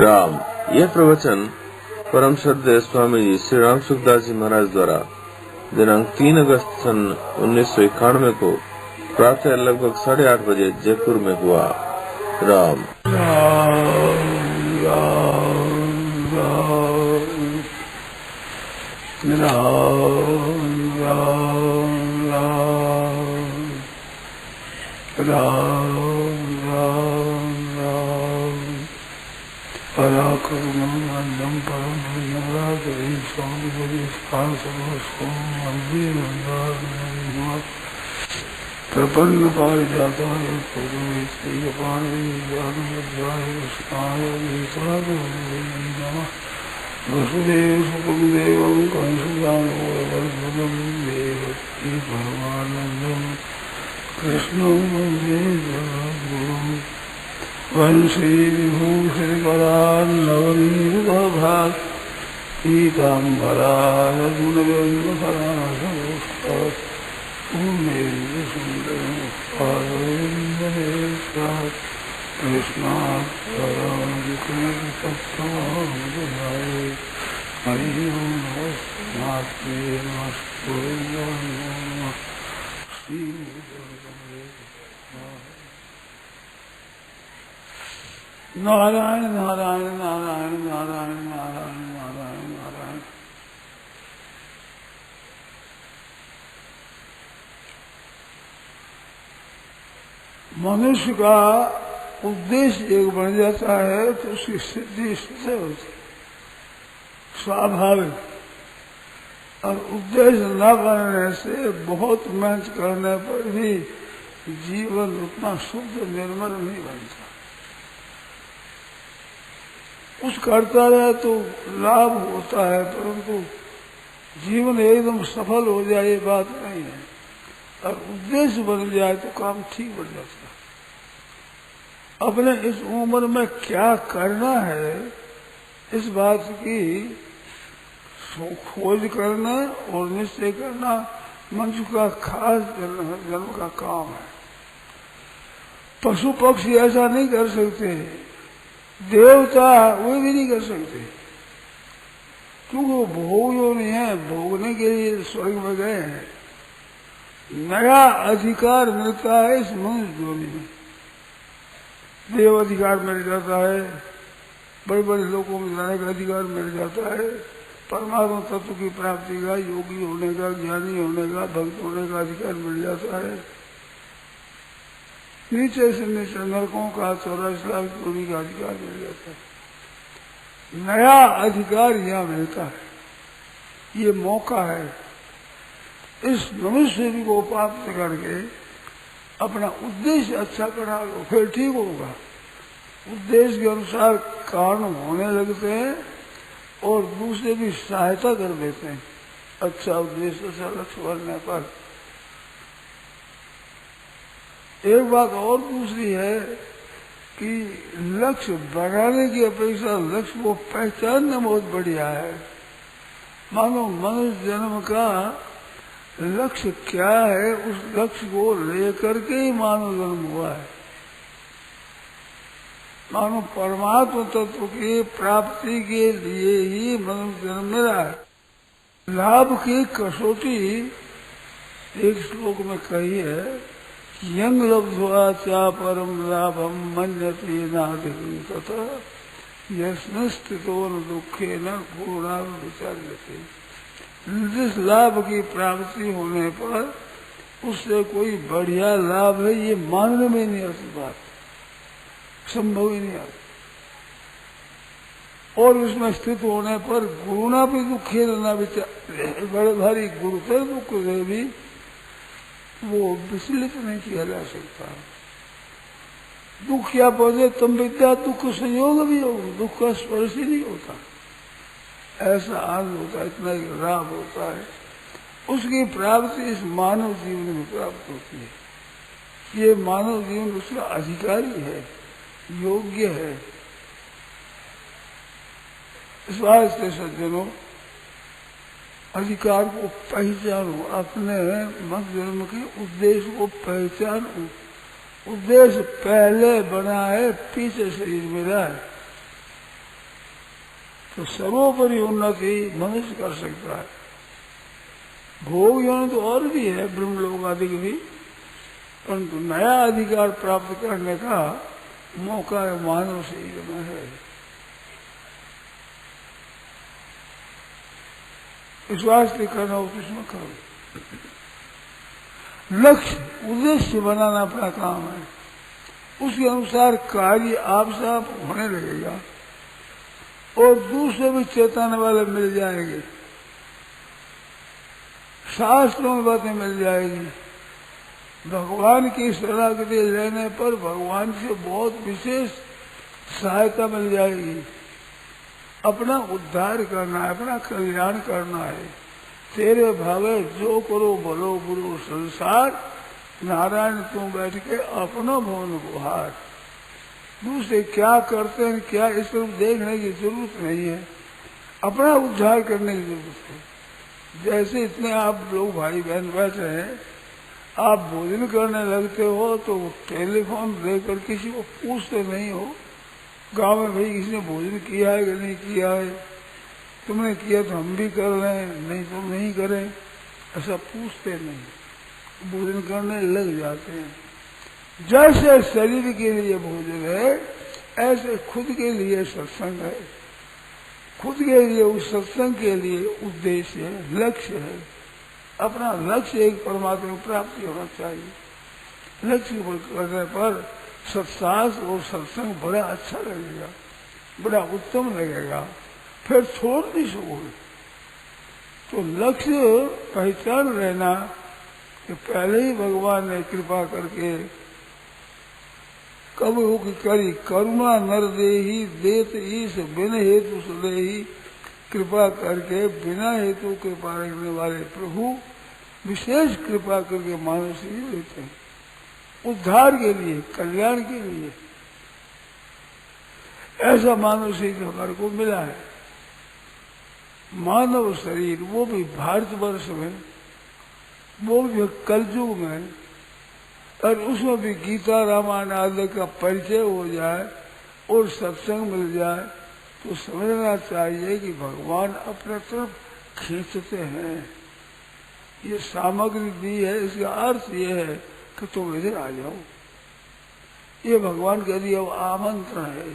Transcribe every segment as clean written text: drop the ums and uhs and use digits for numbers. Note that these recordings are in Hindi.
राम। यह प्रवचन परम श्रद्धेय स्वामी जी श्री राम सुखदास जी महाराज द्वारा दिनांक 3 अगस्त सन 1991 को प्रातः लगभग 8:30 बजे जयपुर में हुआ। राम पराक्रमं परम नवरात्रि स्वामी प्रपन्न पारिजाताय वसुदेव सुखं देवं कंसुजानोरवरदं देवकी परमानन्दं कृष्णं वन्दे जगद्गुरुम् वंशी विभूषितकरान्नवनीतभात् पीताम्बरारजुनगन्धपराशोष्टात् पूर्णेन्दुसुन्दरमुखादरेन्द्रेशात् कृष्णात् परं विष्णुतत्त्वमहाय हरि ओं नमस्ते नमस्ते नमः श्री नारायण नारायण नारायण नारायण नारायण नारायण नारायण। मनुष्य का उद्देश्य एक बन जाता है तो उसकी सिद्धि इससे होती है स्वाभाविक, और उद्देश्य न बनने से बहुत मेहनत करने पर भी जीवन उतना शुद्ध निर्मल नहीं बनता। कुछ करता रहे तो लाभ होता है, परंतु जीवन एकदम सफल हो जाए ये बात नहीं है, और उद्देश्य बन जाए तो काम ठीक बन जाता है। अपने इस उम्र में क्या करना है इस बात की खोज करना और निश्चय करना मनुष्य का खास जन्म का काम है। पशु पक्षी ऐसा नहीं कर सकते, देवता वो भी नहीं कर सकते, क्योंकि वो भोग जो नहीं है, भोगने के लिए स्वर्ग में गए हैं। नया अधिकार मिलता है इस मनुष्य जोनी में, देव अधिकार मिल जाता है, बड़े बड़े लोगों में जाने का अधिकार मिल जाता है, परमात्मा तत्व की प्राप्ति का, योगी होने का, ज्ञानी होने का, भक्त होने का अधिकार मिल जाता है। नीचे से नीचे नरकों का 84 लाख योनि का अधिकार मिल जाता है। नया अधिकार यहाँ मिलता है, ये मौका है। इस मनुष्य को प्राप्त करके अपना उद्देश्य अच्छा करा लो, फिर ठीक होगा। उद्देश्य के अनुसार कारण होने लगते हैं और दूसरे भी सहायता कर देते हैं अच्छा उद्देश्य, अच्छा लक्ष्य बनने पर। एक बात और दूसरी है कि लक्ष्य बनाने की अपेक्षा लक्ष्य को पहचानना बहुत बढ़िया है। मानो मनुष्य जन्म का लक्ष्य क्या है, उस लक्ष्य को लेकर के ही मानव जन्म हुआ है। मानो परमात्मा तत्व की प्राप्ति के लिए ही मनुष्य जन्म मिला है। लाभ की कसौटी एक श्लोक में कही है, यंग लब्ध्वा चा परम लाभम मन्यते नाधिकं तथा यस्मिन् स्थितो न दुखे न पूर्णा विचार्यते। जिस लाभ की प्राप्ति होने पर उससे कोई बढ़िया लाभ है ये मानने में नहीं आती, बात संभव ही नहीं आती। और उसमें स्थित होने पर गुरुणा भी दुखे न विचार, बड़े भारी गुरुतर दुख से भी वो विचलित नहीं किया जा सकता। दुख क्या पहुंचे तुम विद्या, दुख संयोग भी हो, दुख का स्पर्श ही नहीं होता। ऐसा आनंद होता है, इतना ही लाभ होता है। उसकी प्राप्ति इस मानव जीवन में प्राप्त होती है। ये मानव जीवन उसका अधिकारी है, योग्य है। इस वास्ते सज्जनों अधिकार को पहचानो, अपने मत जन्म के उद्देश्य को पहचानो। उद्देश्य पहले बना है, पीछे शरीर मिला है। तो सर्वोपरि उन्नति मनुष्य कर सकता है। भोग योनि तो और भी है, ब्रह्मलोक आदि भी, परंतु नया अधिकार प्राप्त करने का मौका मानव शरीर में है। इस वास्ते करना हो तो इसमें करो। लक्ष्य उद्देश्य बनाना अपना काम है, उसके अनुसार कार्य आप से आप होने लगेगा और दूसरे भी चेताने वाले मिल जाएंगे, शास्त्रों में बातें मिल जाएगी। भगवान की शरणागति लेने पर भगवान से बहुत विशेष सहायता मिल जाएगी। अपना उद्धार करना है, अपना कल्याण करना है। तेरे भावे जो करो भलो बुरो संसार, नारायण तू बैठ के अपना भवन गुहार। दूसरे क्या करते हैं क्या, इस तरफ देखने की जरूरत नहीं है, अपना उद्धार करने की जरूरत है। जैसे इतने आप लोग भाई बहन बैठे हैं, आप भोजन करने लगते हो तो टेलीफोन देकर किसी को पूछते नहीं हो गांव में, भाई किसी ने भोजन किया है कि नहीं किया है, तुमने किया तो हम भी कर लें, नहीं तो नहीं करें, ऐसा पूछते नहीं, भोजन करने लग जाते हैं। जैसे शरीर के लिए भोजन है, ऐसे खुद के लिए सत्संग है, खुद के लिए उस सत्संग के लिए उद्देश्य है, लक्ष्य है। अपना लक्ष्य एक परमात्मा की प्राप्ति होना चाहिए। लक्ष्य करने पर सत्सास और सत्संग बड़ा अच्छा लगेगा, बड़ा उत्तम लगेगा, फिर छोड़ नहीं सकोगे। तो लक्ष्य पहचान रहना कि पहले ही भगवान ने कृपा करके कब हो कि करी करुणा नर देही देत ईश बिन हेतु सदेही। कृपा करके बिना हेतु कृपा रखने वाले प्रभु विशेष कृपा करके मानव से ही देते हैं, उद्धार के लिए, कल्याण के लिए। ऐसा मानव शरीर हमारे को मिला है। मानव शरीर वो भी भारतवर्ष में, वो भी कलयुग में, और उसमें भी गीता रामायण आदि का परिचय हो जाए और सत्संग मिल जाए तो समझना चाहिए कि भगवान अपने तरफ खींचते हैं। ये सामग्री दी है, इसका अर्थ ये है कि तुम इधर आ जाओ। ये भगवान का दिया आमंत्रण है,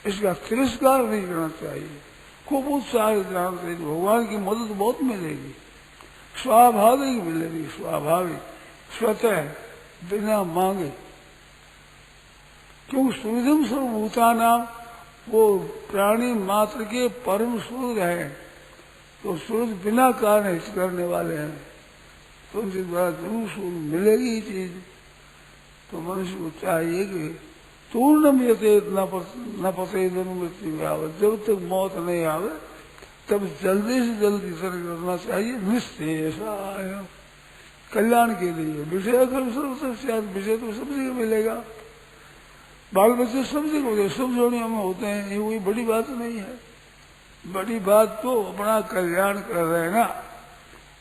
इसका तिरस्कार नहीं करना चाहिए। खूब उत्साह जाना चाहिए, भगवान की मदद बहुत मिलेगी, स्वाभाविक मिलेगी, स्वाभाविक स्वतः बिना मांगे। क्योंकि सूर्यम सर्वभूता नाम वो प्राणी मात्र के परम सूर्य है, तो सूर्य बिना कारण हित करने वाले हैं, तो उनके द्वारा जरूर सूर्य मिलेगी ही चीज। तो मनुष्य को चाहिए कि पूर्णम यते न पते मृत्यु में आवे, जब तक मौत नहीं आवे तब जल्दी से जल्दी सर्ग करना चाहिए। निश्चय कल्याण के लिए विषय विषय तो सबसे मिलेगा, बाल बच्चे सबसे होते, सब जोड़ियों में होते हैं, ये कोई बड़ी बात नहीं है। बड़ी बात तो अपना कल्याण कर रहे हैं ना,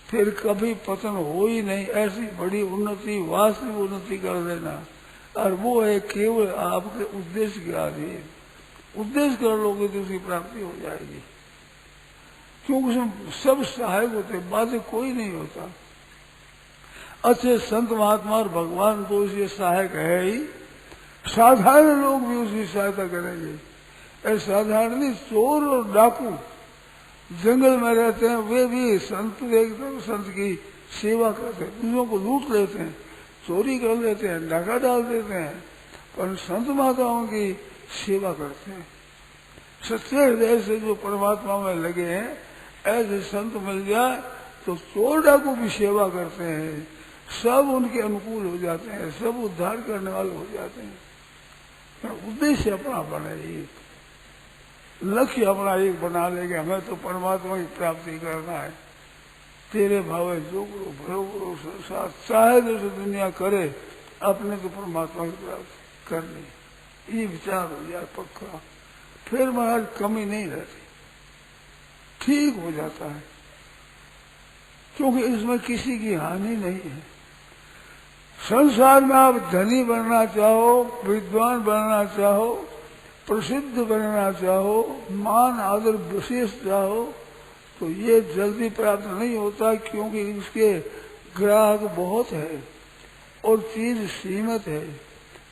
फिर कभी पतन हो ही नहीं, ऐसी बड़ी उन्नति, वास्तविक उन्नति कर देना। और वो है केवल आपके उद्देश्य के अधीन। उद्देश्य कर लोगे तो उसकी प्राप्ति हो जाएगी, क्योंकि उसमें सब सहायक होते, बातें कोई नहीं होता। अच्छे संत महात्मा और भगवान तो उसके सहायक है ही, साधारण लोग भी उसकी सहायता करेंगे। ऐसे साधारण नहीं, चोर और डाकू जंगल में रहते हैं, वे भी संत देखते हैं, संत की सेवा करते हैं, दूसरों को लूट लेते हैं, चोरी कर लेते हैं, डाका डाल देते हैं, पर संत माताओं की सेवा करते हैं। सच्चे हृदय से जो परमात्मा में लगे हैं, ऐसे संत मिल जाए तो चोर डाकू भी सेवा करते हैं, सब उनके अनुकूल हो जाते हैं, सब उद्धार करने वाले हो जाते हैं। उद्देश्य अपना बने, एक लक्ष्य अपना एक बना लेंगे, हमें तो परमात्मा की प्राप्ति करना है। तेरे भावे जो करो भरो करो संसार, चाहे जैसे दुनिया करे, अपने तो परमात्मा की प्राप्ति करनी। ये विचार हो जाए पक्का, फिर महाराज कमी नहीं रहती, ठीक हो जाता है, क्योंकि इसमें किसी की हानि नहीं है। संसार में आप धनी बनना चाहो, विद्वान बनना चाहो, प्रसिद्ध बनना चाहो, मान आदर विशेष चाहो, तो ये जल्दी प्राप्त नहीं होता, क्योंकि इसके ग्राहक बहुत है और चीज सीमित है।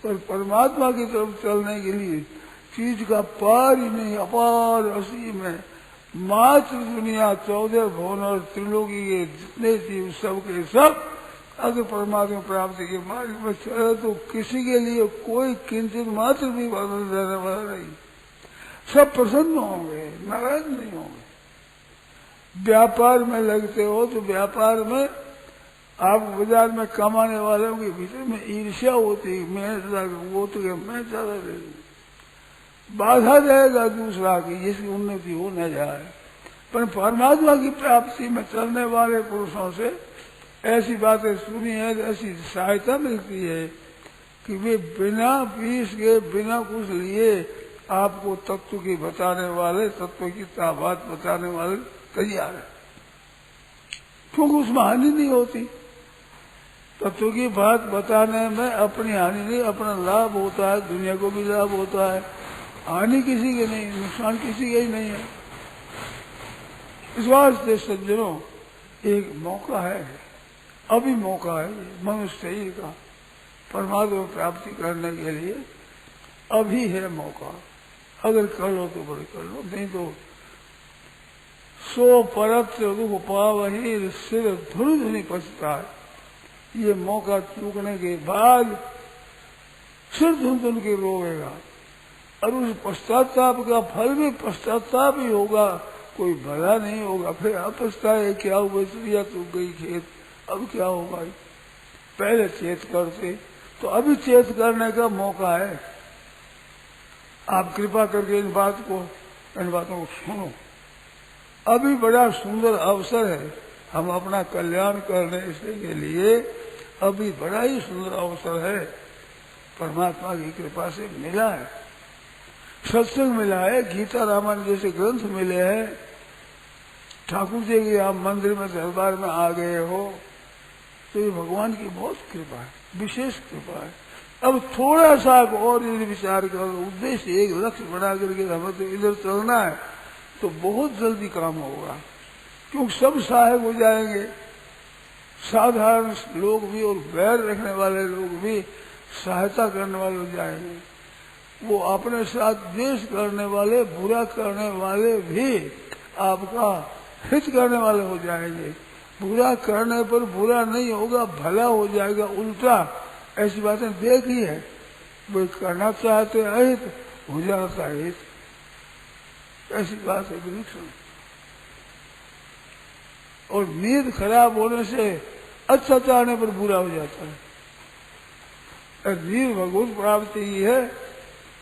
पर परमात्मा की तरफ चलने के लिए चीज का पार ही नहीं, अपार असीम है। मात्र दुनिया 14 भुवन और त्रिलोकी के जितने जीव सब के सब अगर परमात्मा प्राप्ति के मार्ग में चले तो किसी के लिए कोई किंचित मात्र भी बदल जाने वाला नहीं। सब प्रसन्न होंगे, नाराज नहीं होंगे। व्यापार में लगते हो तो व्यापार में आप बाजार में कमाने वालों के भीतर में ईर्ष्या होती है, मैं वो तो मैं ज्यादा ले लूं, बाधा रहेगा दूसरा की जिसकी उन्नति हो न जाए। पर परमात्मा की प्राप्ति में चलने वाले पुरुषों से ऐसी बातें सुनी है, ऐसी सहायता मिलती है कि वे बिना फीस के, बिना कुछ लिए आपको तत्व की बताने वाले, तत्व की बात बताने वाले तैयार है, क्योंकि उसमें हानि नहीं होती। तत्व की बात बताने में अपनी हानि नहीं, अपना लाभ होता है, दुनिया को भी लाभ होता है, हानि किसी के नहीं, नुकसान किसी का ही नहीं है। इस वास्ते सज्जनों एक मौका है, अभी मौका है मनुष्य शरीर का परमात्मा प्राप्ति करने के लिए, अभी है मौका। अगर कर लो तो बड़े कर लो, नहीं तो सो परत दुख पावही सिर धुन धुनी पछता है। ये मौका चूकने के बाद सिर धुन धुन के रोएगा, और उस पश्चाताप का फल भी पश्चाताप ही होगा, कोई भला नहीं होगा। फिर अब पछताए क्या हुआ, चिड़िया तो गई खेत, अब क्या होगा। पहले चेत करते तो अभी चेत करने का मौका है। आप कृपा करके इन बातों को सुनो, अभी बड़ा सुंदर अवसर है। हम अपना कल्याण करने के लिए अभी बड़ा ही सुंदर अवसर है, परमात्मा की कृपा से मिला है। सत्संग मिला है, गीता रामायण जैसे ग्रंथ मिले हैं, ठाकुर जी के आप मंदिर में दरबार में आ गए हो, तो ये भगवान की बहुत कृपा है, विशेष कृपा है। अब थोड़ा सा और यदि विचार करो, उद्देश्य एक लक्ष्य बना करके हमें तो इधर चलना है, तो बहुत जल्दी काम होगा, क्योंकि सब सहायक हो जाएंगे। साधारण लोग भी और बैर रखने वाले लोग भी सहायता करने वाले हो जाएंगे। वो अपने साथ द्वेष करने वाले, बुरा करने वाले भी आपका हित करने वाले हो जाएंगे। बुरा करने पर बुरा नहीं होगा, भला हो जाएगा, उल्टा। ऐसी बातें देखी है, वो करना चाहते अहित, हो जाता है हित। ऐसी बात है बिल्कुल। और नींद खराब होने से अच्छा चाहने पर बुरा हो जाता है। नींद भगवत प्राप्ति ही है,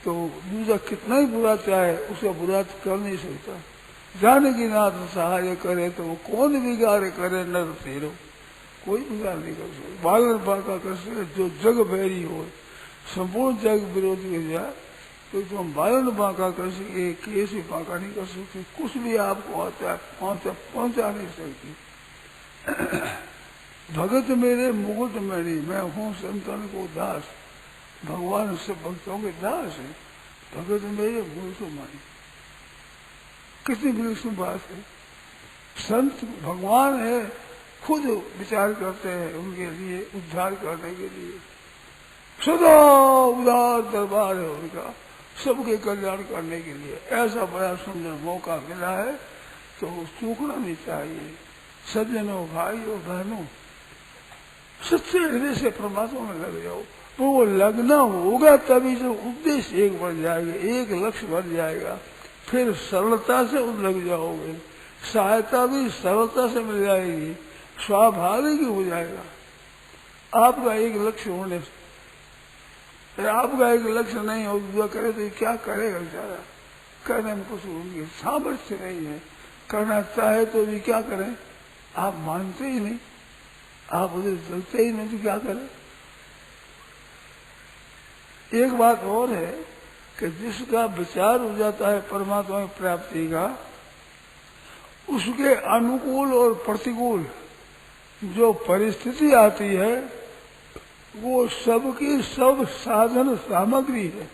तो दूसरा कितना ही बुरा चाहे उसका बुरा कर नहीं सकता। जानकी नाथ सहाय करे तो वो कौन बिगाड़ करे, नर तेरो कोई बिगाड़ नहीं कर सकता। बालन बाका कर सके जो जग बैरी हो, संपूर्ण जग विरोधी हो जाए तो तुम बालन बाका कर सके, कैसे बाका नहीं कर सकते। कुछ भी आपको आता है पहुंचा नहीं सकती। भगत मेरे मुकुट मेरी, मैं हूँ संतन को दास। भगवान सब भक्तों के दास है। भगत मेरे मुकुट मेरी, कितनी विलक्षण बात है। संत भगवान है, खुद विचार करते हैं उनके लिए, उद्धार करने के लिए। सदा उदार दरबार है उनका, सबके कल्याण करने के लिए। ऐसा बड़ा सुंदर मौका मिला है तो चूकना नहीं चाहिए। सज्जनों, भाइयों, बहनों, सच्चे हृदय से परमात्मा में लग जाओ। तो वो लगना होगा तभी जो उद्देश्य एक बढ़ जाएगा, एक लक्ष्य बढ़ जाएगा। फिर सरलता से लग जाओगे, सहायता भी सरलता से मिल जाएगी, स्वाभाविक ही हो जाएगा। आपका एक लक्ष्य होने से, आपका एक लक्ष्य नहीं हो, दूसरा करे तो क्या करेगा बेचारा। करने में कुछ उनकी सामर्थ्य नहीं है, करना चाहे तो भी क्या करें। आप मानते ही नहीं, आप उधर चलते ही नहीं तो क्या करें। एक बात और है कि जिसका विचार हो जाता है परमात्मा की प्राप्ति का, उसके अनुकूल और प्रतिकूल जो परिस्थिति आती है वो सबकी सब साधन सामग्री है।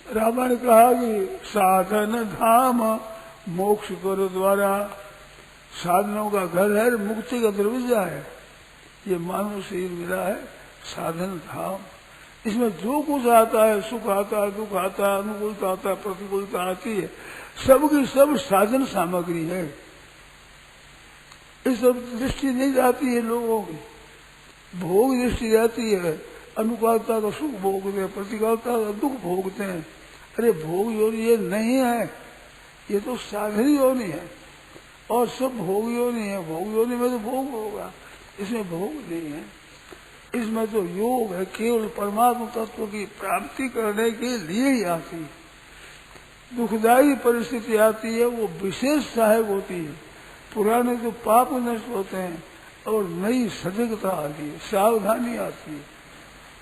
रावण ने कहा कि साधन धाम मोक्ष करो द्वारा, साधनों का घर है, मुक्ति का दरवाजा है। ये मानव शरीर मिला है साधन धाम, इसमें जो कुछ आता है, सुख आता है, दुख आता है, अनुकूलता आता है, प्रतिकूलता आती है, सबकी सब साधन सामग्री है। इस सब दृष्टि नहीं जाती है लोगों की, भोग दृष्टि जाती है। अनुकूलता का सुख भोगते हैं, प्रतिकूलता का दुख भोगते हैं। अरे भोग योनि ये नहीं है, ये तो साधन योनि है और सब भोग योनि है। भोग योनि में तो भोग होगा, इसमें भोग नहीं है। इसमें तो योग है, केवल परमात्मा तत्व की प्राप्ति करने के लिए ही आती है। दुखदायी परिस्थिति आती है वो विशेष सहायक होती है। पुराने जो पाप नष्ट होते हैं और नई सजगता आती है, सावधानी आती है,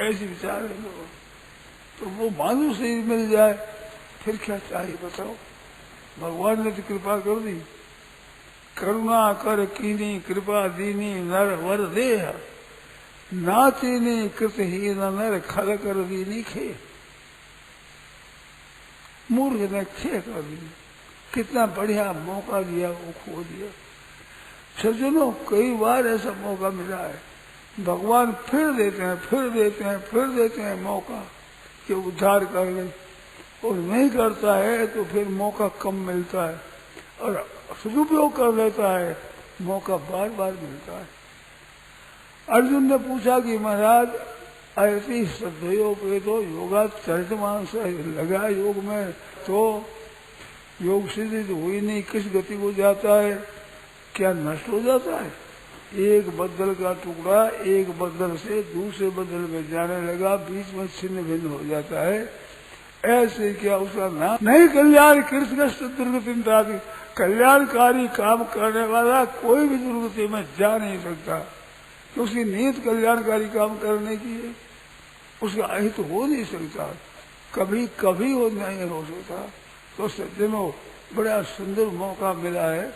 ऐसी विचार है लोग। तो वो मानव शरीर मिल जाए फिर क्या चाहिए बताओ। भगवान ने तो कृपा कर दी, करुणा कर कीनी कृपा दीनी नर वर देह, नाचीनी कृत ही नर खल कर दीनी खे। मूर्ख ने खे कर दी, कितना बढ़िया मौका दिया वो खो दिया। सज्जनों कई बार ऐसा मौका मिला है, भगवान फिर देते हैं, फिर देते हैं, फिर देते हैं मौका कि उद्धार कर ले, और नहीं करता है तो फिर मौका कम मिलता है और सदुपयोग कर लेता है, मौका बार बार मिलता है। अर्जुन ने पूछा कि महाराज ऐसी श्रद्धयो पे तो योगा चरितमान से लगा योग में, तो योग सिद्धि तो हुई नहीं, किस गति को जाता है, क्या नष्ट हो जाता है? एक बदल का टुकड़ा एक बदल से दूसरे बदल में जाने लगा, बीच में छिन्न भिन्न हो जाता है। ऐसे क्या उसका नाम नहीं कल्याण कृष्ण दुर्गति। कल्याणकारी काम करने वाला कोई भी दुर्गति में जा नहीं सकता, तो उसकी नीयत कल्याणकारी काम करने की है, उसका अहित हो नहीं सकता, कभी कभी वो नहीं हो सकता। तो सज्जनों बड़ा सुंदर मौका मिला है,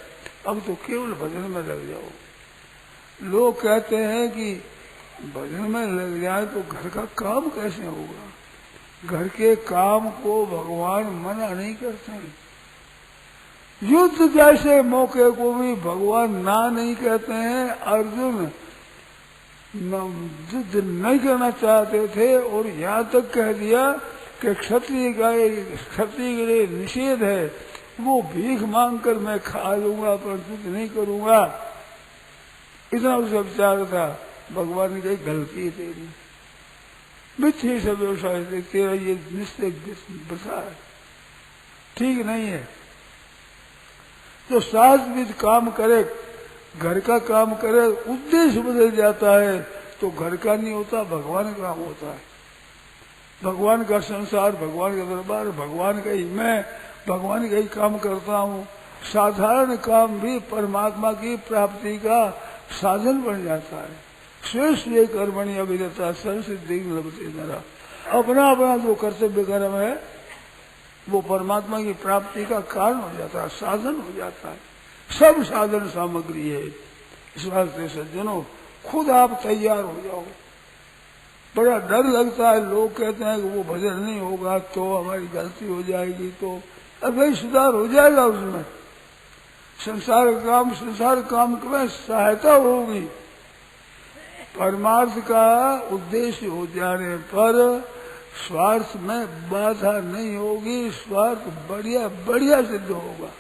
अब तो केवल भजन में लग जाओ। लोग कहते हैं कि भजन में लग जाए तो घर का काम कैसे होगा? घर के काम को भगवान मना नहीं करते हैं। युद्ध जैसे मौके को भी भगवान ना नहीं कहते हैं। अर्जुन युद्ध नहीं करना चाहते थे और यहाँ तक कह दिया कि क्षत्रिय के लिए निषेध है, वो भीख मांगकर मैं खा लूंगा पर युद्ध नहीं करूंगा, इतना उसका विचार था। भगवान ने कही गलती है तेरी, मिथ्या सब व्यवसाय से तेरा ये निश्चय बसा है, ठीक नहीं है। तो शास्त्रविद काम करे, घर का काम करे, उद्देश्य बदल जाता है तो घर का नहीं होता, भगवान का काम होता है। भगवान का संसार, भगवान का दरबार, भगवान का ही मैं, भगवान का ही काम करता हूँ। साधारण काम भी परमात्मा की प्राप्ति का साधन बन जाता है। श्रेष्ठ ये कर्मणि अभिरता सर्वसिद्धि लभते नरा। अपना अपना जो कर्तव्य कर्म है वो परमात्मा की प्राप्ति का कारण हो जाता है, साधन हो जाता है, सब साधन सामग्री है। इस वास्ते सज्जनों खुद आप तैयार हो जाओ। बड़ा डर लगता है, लोग कहते हैं कि वो भजन नहीं होगा तो हमारी गलती हो जाएगी, तो अब भाई सुधार हो जाएगा उसमें। संसार काम में सहायता होगी, परमार्थ का उद्देश्य हो जाने पर स्वार्थ में बाधा नहीं होगी, स्वार्थ बढ़िया बढ़िया सिद्ध होगा।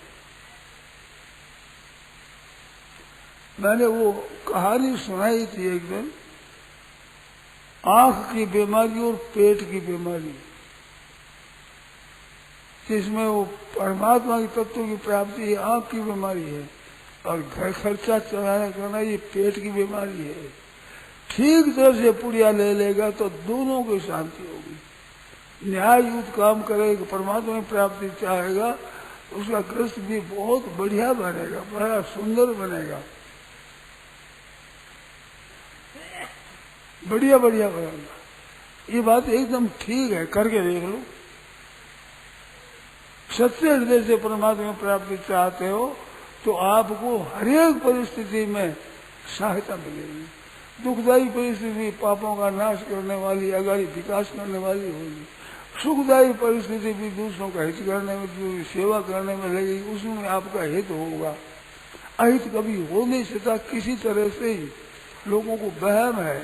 मैंने वो कहानी सुनाई थी एक दिन, आंख की बीमारी और पेट की बीमारी, जिसमें वो परमात्मा की तत्व की प्राप्ति आंख की बीमारी है और घर खर्चा चलाना करना ये पेट की बीमारी है। ठीक तरह से पुड़िया ले लेगा तो दोनों की शांति होगी। न्याय युक्त काम करेगा, परमात्मा की प्राप्ति चाहेगा, उसका ग्रस्त भी बहुत बढ़िया बनेगा, बड़ा सुंदर बनेगा, बढ़िया बढ़िया बनेगा। ये बात एकदम ठीक है, करके देख लो। सच्चे हृदय से परमात्मा की प्राप्ति चाहते हो तो आपको हर एक परिस्थिति में सहायता मिलेगी। दुखदायी परिस्थिति पापों का नाश करने वाली, अगाड़ी विकास करने वाली होगी। सुखदायी परिस्थिति भी दूसरों का हित करने में, जो सेवा करने में लगेगी, उसमें आपका हित होगा। अहित कभी हो नहीं सकता। किसी तरह से ही लोगों को वहम है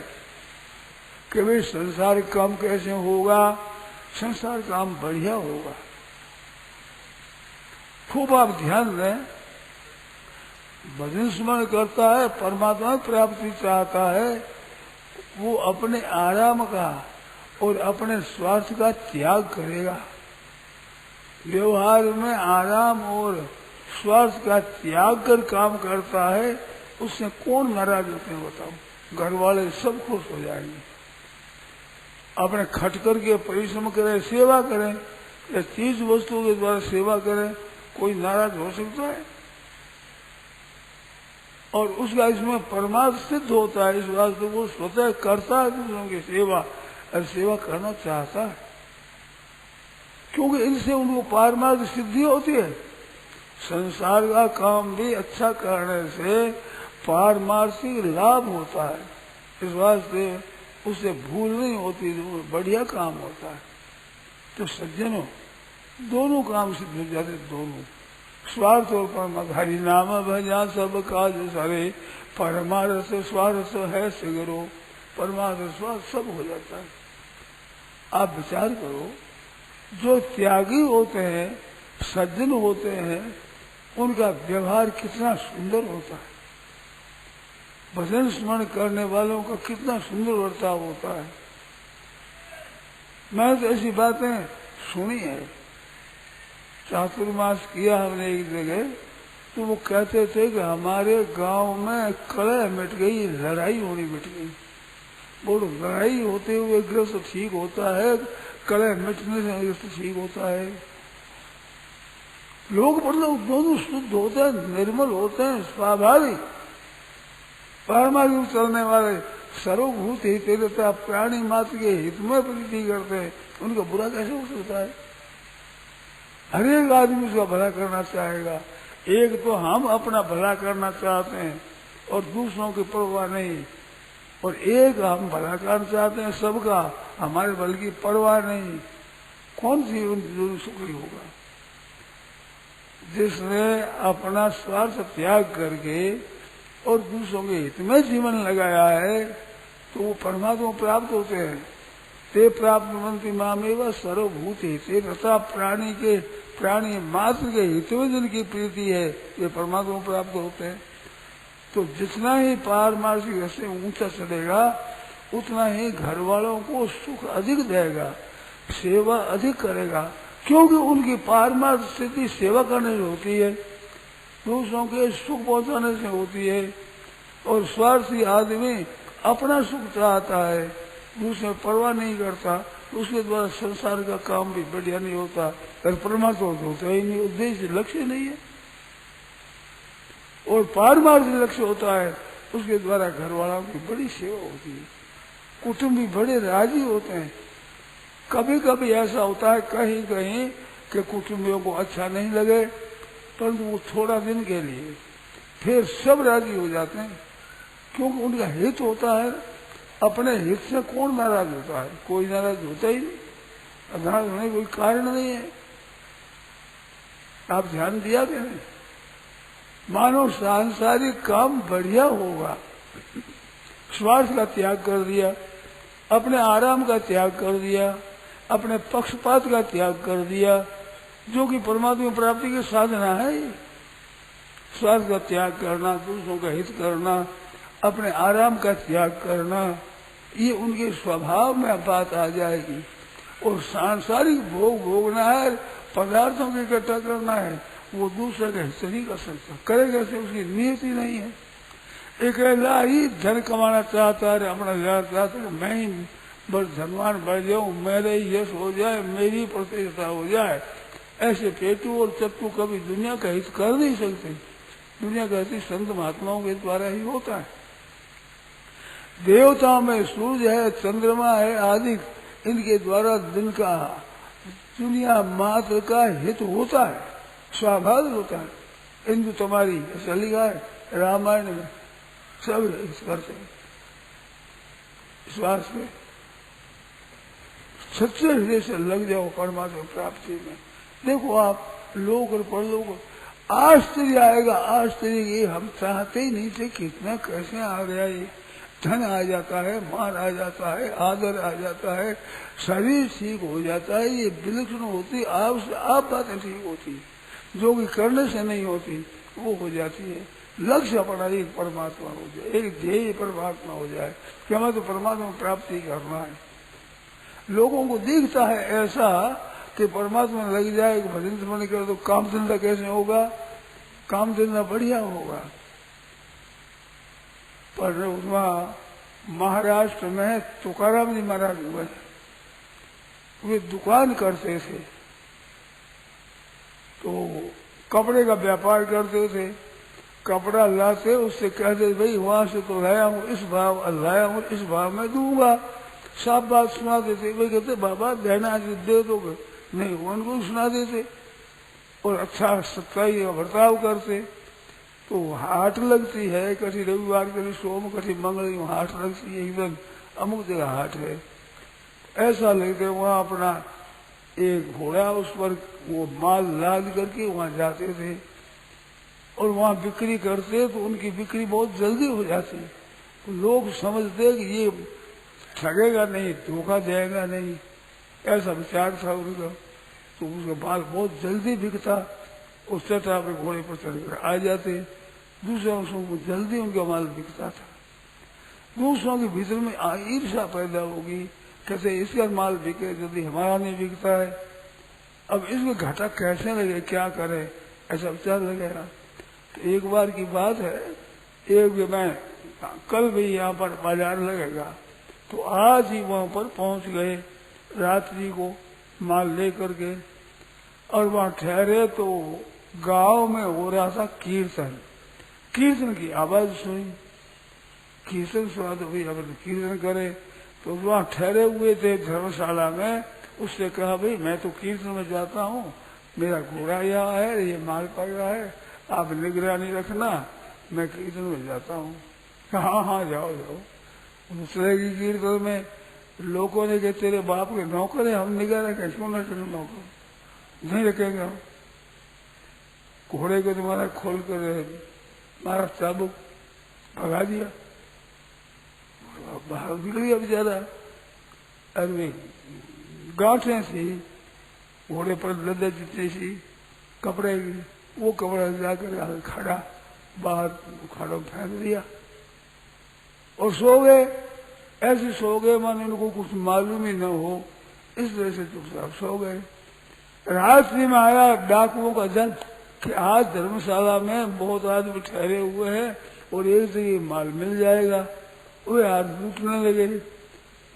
कि भाई संसार काम कैसे होगा, संसार काम बढ़िया होगा। खूब आप ध्यान दें, भजन स्मरण करता है, परमात्मा की प्राप्ति चाहता है, वो अपने आराम का और अपने स्वार्थ का त्याग करेगा। व्यवहार में आराम और स्वार्थ का त्याग कर काम करता है, उससे कौन नाराज होते हैं बताओ? घर वाले सब खुश हो जाएंगे। अपने खट करके परिश्रम करें, सेवा करें, या चीज वस्तुओं के द्वारा सेवा करें, कोई नाराज हो सकता है? और उसका इसमें परमार्थ सिद्ध होता है। इस वास्ते वो स्वतः करता है दूसरों की सेवा, और सेवा करना चाहता है, क्योंकि इनसे उनको पारमार्थ सिद्धि होती है। संसार का काम भी अच्छा करने से पारमार्थिक लाभ होता है। इस वास्ते उससे भूल नहीं होती, बढ़िया काम होता है। तो सज्जनों, दोनों काम सिद्ध हो जाते, दोनों स्वार्थ और परमार्थ। हरि नाम भजा सब काज सारे, परमार्थ स्वार्थ है सिगरो, परमार्थ स्वार्थ सब हो जाता है। आप विचार करो, जो त्यागी होते हैं, सज्जन होते हैं, उनका व्यवहार कितना सुंदर होता है। भजन स्मरण करने वालों का कितना सुंदर वर्ताव होता है। मैंने तो ऐसी बातें सुनी है। चातुर्मास किया हमने एक जगह, तो वो कहते थे कि हमारे गांव में कलह मिट गई, लड़ाई होनी मिट गई। वो लड़ाई होते हुए ग्रस्त ठीक होता है, कलह मिटने से ग्रस्त ठीक होता है। लोग मतलब दोनों शुद्ध होते हैं, निर्मल होते हैं, स्वाभाविक परमार्थ चलने वाले, सर्वभूत हित रहता, प्राणी मात्र के हित में प्रीति करते हैं, उनका बुरा कैसे हो सकता है? हर एक आदमी उसका भला करना चाहेगा। एक तो हम अपना भला करना चाहते हैं और दूसरों की परवाह नहीं, और एक हम भला करना चाहते हैं सबका, हमारे बल की परवाह नहीं। कौन जीवन सुखी होगा? जिसने अपना स्वार्थ त्याग करके और दूसरों के हित में जीवन लगाया है, तो वो परमात्मा प्राप्त होते हैं। ते प्राप्त बनती मामेव सर्वभूत हिते रता, प्राणी मात्र के हित में जिनकी प्रीति है, वे परमात्मा प्राप्त होते हैं। तो जितना ही पारमार्थिक रस्ते ऊंचा चढ़ेगा, उतना ही घर वालों को सुख अधिक देगा, सेवा अधिक करेगा, क्योंकि उनकी पारमार्थ स्थिति सेवा करने से होती है, दूसरों के सुख पहुंचाने से होती है। और स्वार्थी आदमी अपना सुख चाहता है, दूसरे परवाह नहीं करता, उसके द्वारा संसार का काम भी बढ़िया नहीं होता, और परमात्मा होता ही नहीं, उद्देश्य लक्ष्य नहीं है। और पारमार्थिक लक्ष्य होता है, उसके द्वारा घर वालों की बड़ी सेवा होती है, कुटुंब भी बड़े राजी होते हैं। कभी कभी ऐसा होता है कहीं कहीं कि कुटुंबियों को अच्छा नहीं लगे, परंतु वो थोड़ा दिन के लिए, फिर सब राजी हो जाते हैं, क्योंकि उनका हित होता है। अपने हित से कौन नाराज होता है? कोई नाराज होता ही नहीं, नाराज होने कोई कारण नहीं है। आप ध्यान दिया कि नहीं? मानो सांसारिक काम बढ़िया होगा, स्वार्थ का त्याग कर दिया, अपने आराम का त्याग कर दिया, अपने पक्षपात का त्याग कर दिया, जो कि परमात्मा प्राप्ति की साधना है। स्वार्थ का त्याग करना, दूसरों का हित करना, अपने आराम का त्याग करना, ये उनके स्वभाव में बात आ जाएगी। और सांसारिक भोग भोगना है, पदार्थों को इकट्ठा करना है, वो दूसरे का हित नहीं कर सकता, करेगा से उसकी नियति नहीं है। अकेला ही धन कमाना चाहता है, अपना जाना चाहता है, मैं ही बस धनवान बढ़ जाऊं, मेरे ही यश हो जाए, मेरी प्रतिष्ठा हो जाए, ऐसे पेटू और चट्टू कभी दुनिया का हित कर नहीं सकते। दुनिया का हित संत महात्माओं के द्वारा ही होता है। देवताओं में सूर्य है, चंद्रमा है आदि, इनके द्वारा दिन का, दुनिया मात्र का हित होता है, स्वाभाविक होता है। हिंदू तुम्हारी ऐसा लिखा है रामायण में, सब करते हैं। इस वास्ते सच्चे हृदय से लग जाओ परमात्मा प्राप्ति में। देखो आप लोग और परलोक आश्चर्य आएगा, आश्चर्य। ये हम चाहते ही नहीं थे, कितना कैसे आ गया ये। धन आ जाता है, मान आ जाता है, आदर आ जाता है, शरीर ठीक हो जाता है। ये विलक्षण होती, आप बातें ठीक होती, जो कि करने से नहीं होती वो हो जाती है। लक्ष्य अपना एक परमात्मा हो जाए, एक ध्येय परमात्मा हो जाए कि हमें तो परमात्मा प्राप्ति करना है। लोगों को दिखता है ऐसा कि परमात्मा लग जाए, भजन स्मरण करे तो काम धंधा कैसे होगा, काम धंधा बढ़िया होगा। पर वहाँ महाराष्ट्र में तुकाराम जी महाराज हुए, वे दुकान करते थे, तो कपड़े का व्यापार करते थे। कपड़ा लाते उससे कहते भाई वहां से तो लाया हूँ इस भाव, लाया हूँ इस भाव में दूंगा, साफ बात सुना देते। वे कहते बाबा देना दे दोगे, नहीं उनको सुना देते और अच्छा सच्चाई का बर्ताव करते। तो हाट लगती है, कभी रविवार, कभी सोम, कभी मंगल, हाट लगती है, एकदम अमुक जगह हाट है ऐसा लगते। वहाँ अपना एक घोड़ा, उस पर वो माल लाद करके वहाँ जाते थे और वहाँ बिक्री करते, तो उनकी बिक्री बहुत जल्दी हो जाती। तो लोग समझते कि ये ठगेगा नहीं, धोखा देगा नहीं, ऐसा विचार था उनका। तो उसका माल बहुत जल्दी बिकता, उस चटा पे घोड़े पर चढ़कर आ जाते, दूसरों को जल्दी उनका माल बिकता था। दूसरों के भीतर में ईर्ष्या पैदा होगी, कैसे इसका माल बिके यदि हमारा नहीं बिकता है, अब इसमें घाटा कैसे लगे, क्या करे, ऐसा विचार लगेगा। तो एक बार की बात है, एक मैं कल भी यहाँ पर बाजार लगेगा, तो आज ही वहाँ पर पहुँच गए रात्रि को माल ले करके, और वहाँ ठहरे तो गांव में हो रहा था कीर्तन। कीर्तन की आवाज सुनी, कीर्तन सुना तो भाई अब कीर्तन करे। तो वहाँ ठहरे हुए थे धर्मशाला में, उससे कहा भाई मैं तो कीर्तन में जाता हूँ, मेरा घोड़ा यहाँ है, ये माल पड़ रहा है, आप निगरानी रखना, मैं कीर्तन में जाता हूँ। हाँ हाँ जाओ जाओ। दूसरे की कीर्तन में लोगों ने कहा तेरे बाप के नौकर है, हम निगाह रखें, क्यों न करें नौकर, नहीं रखेंगे हम। घोड़े को तुम्हारा खोल कर मारा चाबुक, भगा दिया, बाहर निकल गया बेचारा। अरे गांठें थी घोड़े पर, लद्दे जितनी सी कपड़े की, वो कपड़ा जाकर खड़ा बाहर खाड़ों फेंक दिया और सो गए। ऐसे सो गए माने उनको कुछ मालूम ही न हो, इस तरह से चुपचाप सो गए। रात्रि में आया डाकुओं का दल कि आज धर्मशाला में बहुत आदमी ठहरे हुए हैं और एक जगह माल मिल जाएगा। वे हाथ लूटने लगे,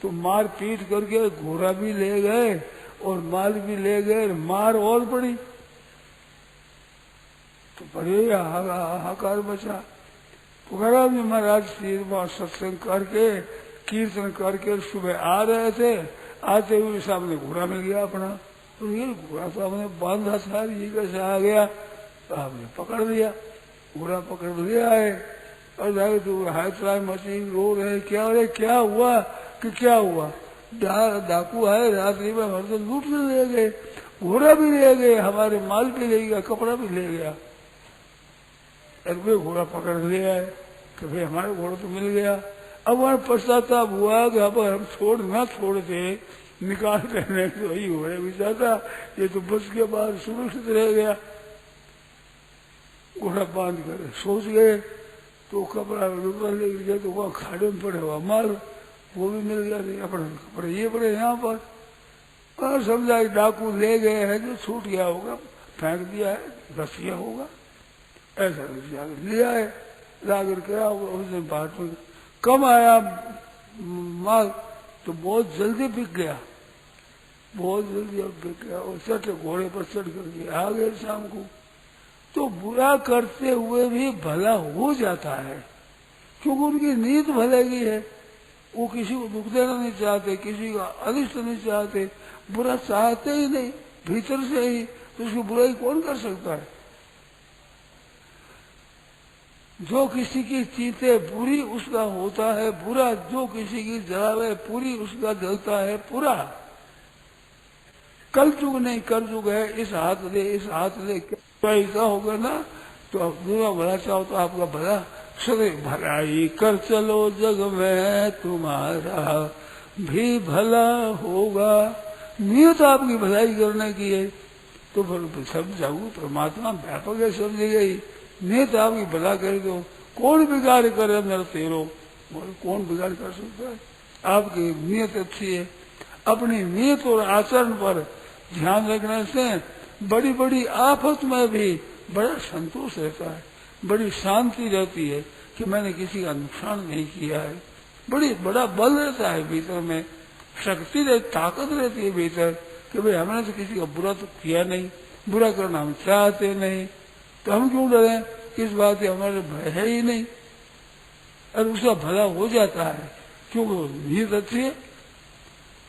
तो मार पीट करके घोड़ा भी ले गए और माल भी ले गए, मार और पड़ी। तो बड़े हाहाकार बचा। तुकाराम जी महाराज सिर वहां सत्संग करके कीर्तन करके सुबह आ रहे थे, आते हुए सामने घोड़ा मिल गया अपना। तो ये घोड़ा तो हमने बांधा था, ये कैसे आ गया, तो आपने पकड़ लिया, घोड़ा पकड़ लिया है। और जाके तो हाथराय मची, रो रहे, क्या रे क्या हुआ, कि क्या हुआ, डाकू आए रात्रि में हमारे तो लूटने ले गए, घोड़ा भी ले गए, हमारे माल भी ले गया, कपड़ा भी ले गया। घोड़ा पकड़ लिया है कि भाई हमारा घोड़ा तो मिल गया। अब वहां पश्चाताप हुआ कि अब हम ना छोड़ते, निकाल करने तो वही घोड़े भी जाता, ये तो बस के बाद सुरक्षित रह गया। घोड़ा बांध कर सोच गए, तो कपड़ा रुपया ले गया, तो वहाँ खाड़े में पड़े हुआ माल वो भी मिल गया, अपने कपड़े ये पड़े यहाँ पर। और समझा डाकू ले गए हैं, जो छूट गया होगा, फेंक दिया है, बस गया होगा, ऐसा लिया है, लाकर क्या उस दिन बाट में कम आया माल, तो बहुत जल्दी बिक गया, बहुत जल्दी अब बिक गया। और चढ़ घोड़े पर चढ़ करके आ गए शाम को। तो बुरा करते हुए भी भला हो जाता है, क्योंकि उनकी नीयत भले की है, वो किसी को दुख देना नहीं चाहते, किसी का अनिष्ट नहीं चाहते, बुरा चाहते ही नहीं भीतर से ही, तो उसकी बुराई कौन कर सकता है। जो किसी की चीते बुरी उसका होता है बुरा, जो किसी की जलावे पूरी उसका जलता है पूरा। कल युग नहीं कर युग है, इस हाथ ले इस हाथ ले, ऐसा होगा ना तो आप दूसरा भला चाहो तो आपका भला सदैव भलाई कर चलो जग में तुम्हारा भी भला होगा। नियत आपकी भलाई करने की है तो फिर सब जागू परमात्मा व्यापक है सब जगह ही। नियत आपकी भला कर दो, कौन बिगाड़ करे मेरा तेरो, कौन बिगाड़ कर सकता है। आपकी नियत अच्छी है, अपनी नियत और आचरण पर ध्यान रखने से बड़ी बड़ी आफत में भी बड़ा संतोष रहता है, बड़ी शांति रहती है कि मैंने किसी का नुकसान नहीं किया है। बड़ा बल रहता है भीतर में, शक्ति रहती, ताकत रहती है भीतर कि भाई हमने तो किसी का बुरा तो किया नहीं, बुरा करना हम चाहते नहीं, तो हम क्यों डरें, किस बात है, हमारे भय है ही नहीं। और उसका भला हो जाता है क्योंकि नीयत अच्छी है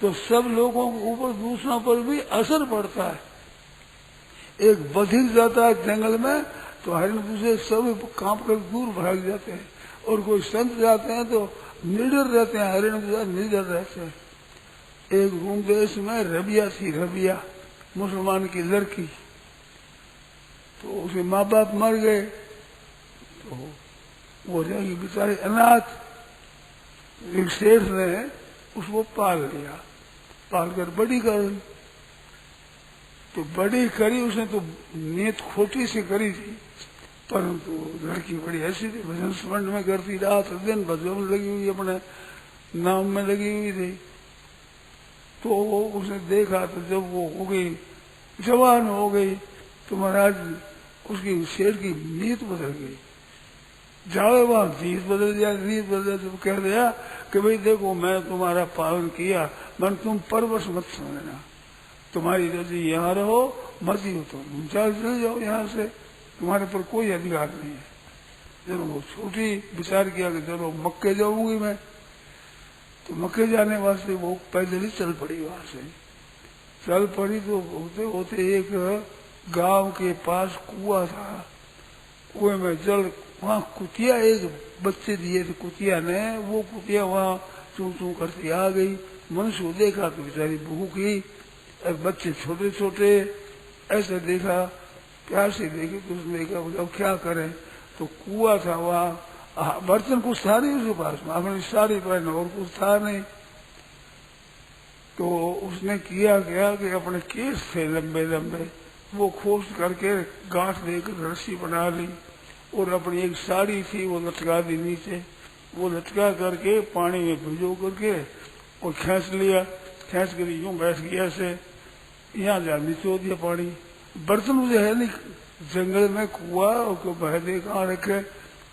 तो सब लोगों के ऊपर दूसरों पर भी असर पड़ता है। एक बधिर जाता है जंगल में तो हरिण दूसरे सब कांप कर दूर भाग जाते हैं, और कोई संत जाते हैं तो निडर रहते हैं, हरिण दूसरा निडर रहते हैं। एक रूम देश में रबिया थी, रबिया मुसलमान की लड़की, तो उसके माँ बाप मर गए तो वो रहेगी बेचारे अनाथ। एक सेठ ने उसको पाल लिया, पाल कर बड़ी कर, तो बड़ी करी उसने तो नीयत खोटी से करी थी, परंतु लड़की बड़ी ऐसी थी, भजन स्मरण में करती, रात दिन भजन में लगी हुई, अपने नाम में लगी हुई थी। तो वो उसने देखा तो जब वो हो गई जवान हो गई तो महाराज उसकी शेर की नीयत बदल गई, जावे वहां नीयत बदल जाए, नीयत बदल तो कह दिया कि भाई देखो मैं तुम्हारा पालन किया, मन तुम परवश मत समझना, तुम्हारी रजी यहाँ रहो, मर्जी हो तो तुम चले जाओ यहाँ से, तुम्हारे पर कोई अधिकार नहीं है। जब वो छोटी विचार किया कि चलो मक्के जाऊंगी मैं, तो मक्के जाने वास्ते वो पैदल ही चल पड़ी, वहां से चल पड़ी तो होते होते एक गांव के पास कुआं था, कुएं में जल, वहाँ कुतिया एक बच्चे दिए थे, कुतिया ने, वो कुतिया वहाँ चूं चूं करती आ गई, मनुष्य को देखा तो बेचारी भूखी, और बच्चे छोटे छोटे, ऐसे देखा, प्यार से देखे तो उसने देखा अब क्या करें, तो कुआं था वहाँ, बर्तन कुछ था नहीं उसके पास में, अपनी साड़ी पहने और कुछ था नहीं, तो उसने किया गया कि अपने केस थे लंबे लंबे, वो खोज करके गांठ देकर रस्सी बना ली, और अपनी एक साड़ी थी वो लटका दी नीचे, वो लटका करके पानी में भिगो करके और खींच लिया, खींच कर यूं बैठ गया से, यहाँ जा निचो दिया पानी, बर्तन मुझे है नहीं, जंगल में कुआ और बहदे कहाँ रखे,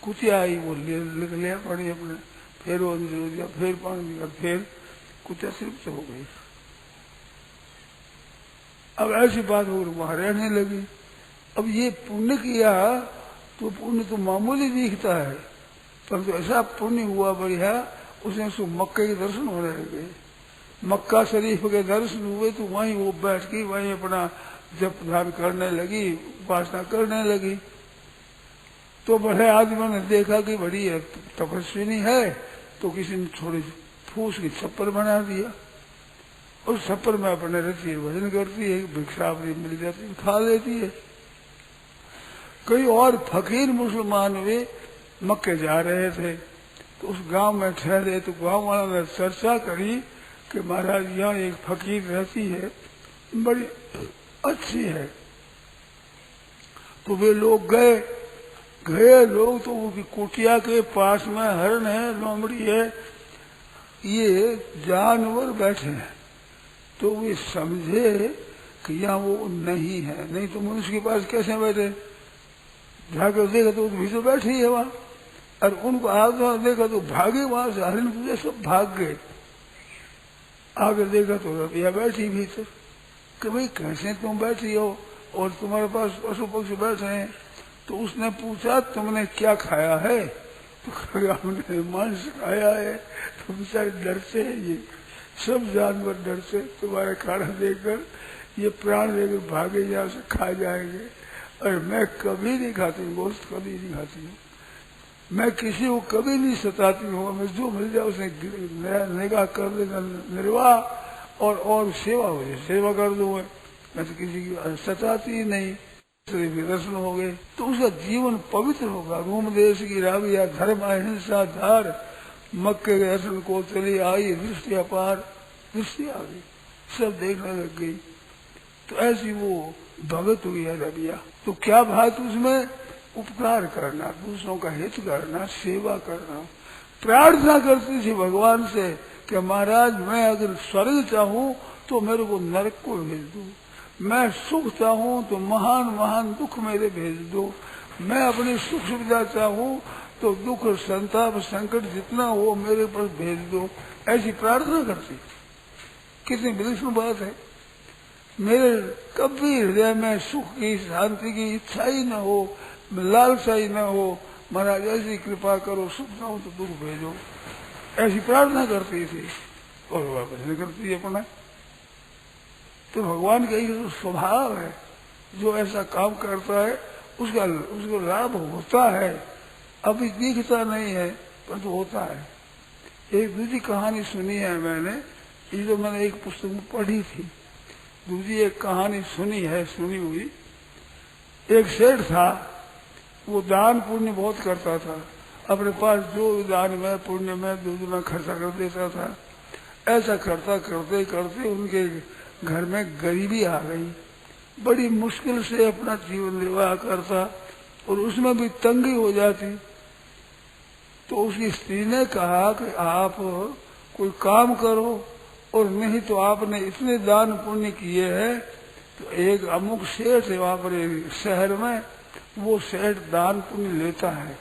कुतिया आई वो लिख लिया पानी अपने, फिर वो निचो दिया, फिर पानी दिया, फिर कुतिया सिर्फ हो गई। अब ऐसी बात हो वहां रहने लगी। अब ये पुण्य किया तो पुण्य तो मामूली दिखता है, परंतु ऐसा पुण्य हुआ बढ़िया, उसने उसको मक्के के दर्शन होने लगे, मक्का शरीफ के दर्शन हुए तो वहीं वो बैठ के वहीं अपना जप ध्यान करने लगी, उपासना करने लगी। तो बड़े आदमी ने देखा कि बड़ी तपस्विनी है, तो किसी ने थोड़ी फूस की छप्पर बना दिया, उस छप्पर में अपने रति भजन करती है, भिक्षा अपनी मिल जाती है, खा लेती है। कई और फकीर मुसलमान वे मक्के जा रहे थे, तो उस गांव में ठहरे, तो गांव वालों ने चर्चा करी कि महाराज यहाँ एक फकीर रहती है, बड़ी अच्छी है। तो वे लोग गए लोग, तो उनकी कुटिया के पास में हरण है, लोमड़ी है, ये जानवर बैठे हैं, तो वे समझे कि यहाँ वो नहीं है, नहीं तो मनुष्य के पास कैसे बैठे, जाकर देखा तो भीतर बैठी है वहां, और उनको आगे देखा तो भागे वहां से, हरिण पूजे सब भाग गए, आगे देखा तो रबिया बैठी भीतर, कि भाई कैसे तुम बैठी हो और तुम्हारे पास पशु पक्षी बैठे हैं। तो उसने पूछा तुमने क्या खाया है, तो हमने मांस खाया है। तो बेचारे डरते हैं, ये सब जानवर डरते, तुम्हारे खाना देकर ये प्राण देकर भागे, यहाँ से खा जाएंगे। और मैं कभी नहीं खाती हूँ गोश्त, कभी नहीं खाती हूँ, मैं किसी को कभी नहीं सताती हूँ, मैं जो मिल जाए उसे निगाह कर देना निर्वाह, और सेवा हो जाए, सेवा कर दूं मैं तो किसी की सताती ही नहीं, दर्शन हो गए तो उसका जीवन पवित्र होगा। रोम देश की राविया धर्म अहिंसा धार, मक्के के दर्शन को चली आई दृष्टि अपार, दृष्टि आ गई, सब देखने लग गई। तो ऐसी वो भगत हुई है रबिया। तो क्या बात उसमें? उपकार करना, दूसरों का हित करना, सेवा करना। प्रार्थना करती थी भगवान से कि महाराज मैं अगर स्वर्ग चाहूं तो मेरे को नरक को भेज दो, मैं सुख चाहूं तो महान महान दुख मेरे भेज दो, मैं अपनी सुख सुविधा चाहूं तो दुख संताप संकट जितना हो मेरे पर भेज दो। ऐसी प्रार्थना करती। कितनी विलक्षण बात है। मेरे कभी हृदय में सुख की शांति की इच्छा ही न हो, लालसा ही न हो, महाराज ऐसी कृपा करो, सुख न हो तो दुख भेजो। ऐसी प्रार्थना करती थी और वापस नहीं करती अपना। तो भगवान का ये स्वभाव है, जो ऐसा काम करता है उसको लाभ होता है। अभी दिखता नहीं है परंतु होता है। एक दूसरी कहानी सुनी है मैंने, ये जो मैंने एक पुस्तक में पढ़ी थी। दूसरी एक कहानी सुनी हुई। एक सेठ था, वो दान पुण्य बहुत करता था, अपने पास जो दान में पुण्य में दुगना खर्चा कर देता था। ऐसा करता करते करते उनके घर में गरीबी आ गई, बड़ी मुश्किल से अपना जीवन निर्वाह करता और उसमें भी तंगी हो जाती। तो उसकी स्त्री ने कहा कि आप कोई काम करो, और नहीं तो आपने इतने दान पुण्य किए हैं। तो एक अमुक सेठ है वहां पर शहर में, वो सेठ दान पुण्य लेता है,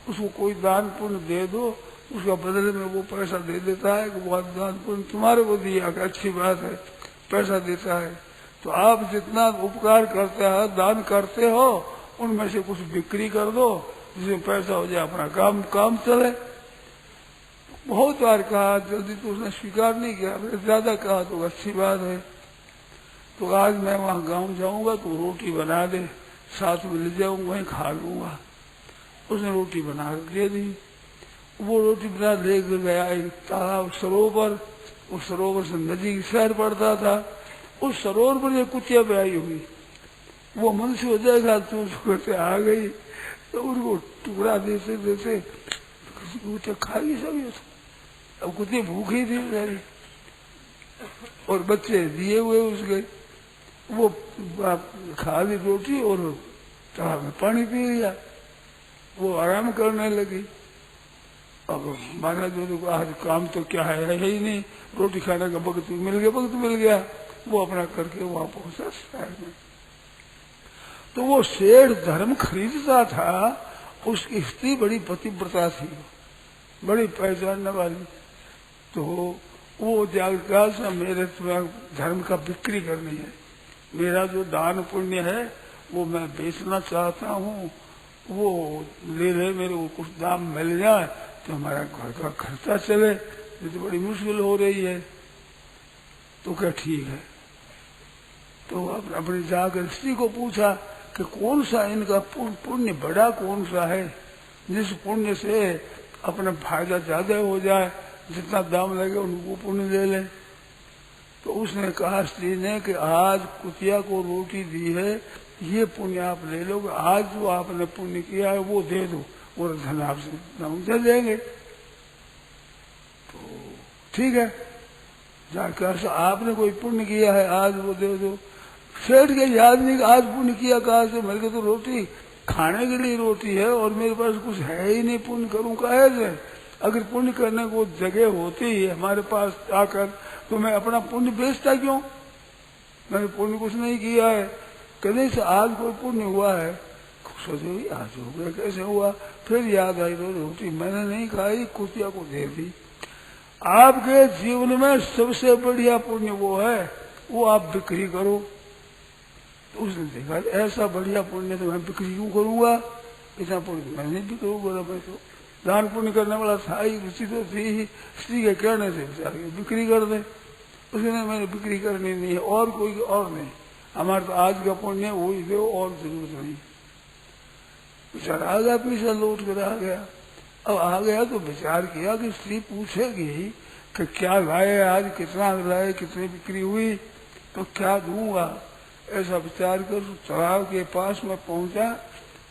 उसको कोई दान पुण्य दे दो, उसका बदले में वो पैसा दे देता है कि वो दान पुण्य तुम्हारे को दिया, अच्छी बात है, पैसा देता है। तो आप जितना उपकार करते हो, दान करते हो, उनमें से कुछ बिक्री कर दो जिसमें पैसा हो जाए, अपना काम चले। बहुत बार कहा, जल्दी तो उसने स्वीकार नहीं किया, ज्यादा कहा तो अच्छी बात है। तो आज मैं वहाँ गांव जाऊंगा तो रोटी बना दे, साथ में ले जाऊंगा, वहीं खा लूंगा। उसने रोटी बना दे दी। वो रोटी बना लेकर गया एक तालाब सरोवर, उस सरोवर से नदी शहर पड़ता था। उस सरोवर पर एक कुतिया पे आई हुई, वो मन से हो जाएगा तो उसको आ गई, तो उनको टुकड़ा देते देते कुतिया खा गई सब। अब कुतिया भूखी थी बेचारी, और बच्चे दिए हुए उसके, वो खा ली रोटी और तालाब में पानी पी लिया। वो आराम करने लगी। अब महाराज जो आज काम तो क्या है ही नहीं, रोटी खाने का वक्त मिल गया, वो अपना करके वहां पहुंचा शहर में। तो वो सेठ धर्म खरीदता था, उसकी स्त्री बड़ी पतिव्रता थी, बड़ी पहचानने वाली। तो वो जागृता से मेरे धर्म का बिक्री करनी है, मेरा जो दान पुण्य है वो मैं बेचना चाहता हूँ, वो ले मेरे को कुछ दाम मिल जाए तो हमारा घर का खर्चा चले, ये तो बड़ी मुश्किल हो रही है। तो क्या ठीक है। तो अपनी जाकर स्त्री को पूछा कि कौन सा इनका पुण्य बड़ा कौन सा है, जिस पुण्य से अपना फायदा ज्यादा हो जाए, जितना दाम लगे उनको पुण्य ले ले। तो उसने कहा स्त्री ने कि आज कुतिया को रोटी दी है, ये पुण्य आप ले लो, आज जो आपने पुण्य किया है वो दे दो, और धन आपसे दे देंगे। तो ठीक है, जाकर आपने कोई पुण्य किया है आज वो दे दो। सेठ के याद नहीं आज पुण्य किया कहा से, मेरे को तो रोटी खाने के लिए रोटी है और मेरे पास कुछ है ही नहीं, पुण्य करूं काहे से। अगर पुण्य करने को जगह होती है हमारे पास आकर तो मैं अपना पुण्य बेचता क्यों, मैंने पुण्य कुछ नहीं किया है। कहने से आज कोई पुण्य हुआ है, सोचो आज हो गया, कैसे हुआ। फिर याद आई रोटी मैंने नहीं खाई, कुतिया को दे दी। आपके जीवन में सबसे बढ़िया पुण्य वो है, वो आप बिक्री करो। तो उसने देखा ऐसा बढ़िया पुण्य तो मैं बिक्री क्यों करूंगा, इतना पुण्य मैं नहीं बिक्री करूंगा। मैं तो दान पुण्य करने वाला था ही, रुचि तो थी ही, स्त्री के कहने से बेचारे बिक्री कर दे। उसने मैंने बिक्री करनी नहीं है, और कोई और नहीं, हमारे तो आज का पुण्य वही दो और जरूरत नहीं। बेचारा आ गया, पीछे लौट कर आ गया। अब आ गया तो विचार किया कि स्त्री पूछेगी कि क्या लाए आज, कितना लाए, कितनी बिक्री हुई, तो क्या दूंगा, ऐसा विचार कर तालाब के पास में पहुंचा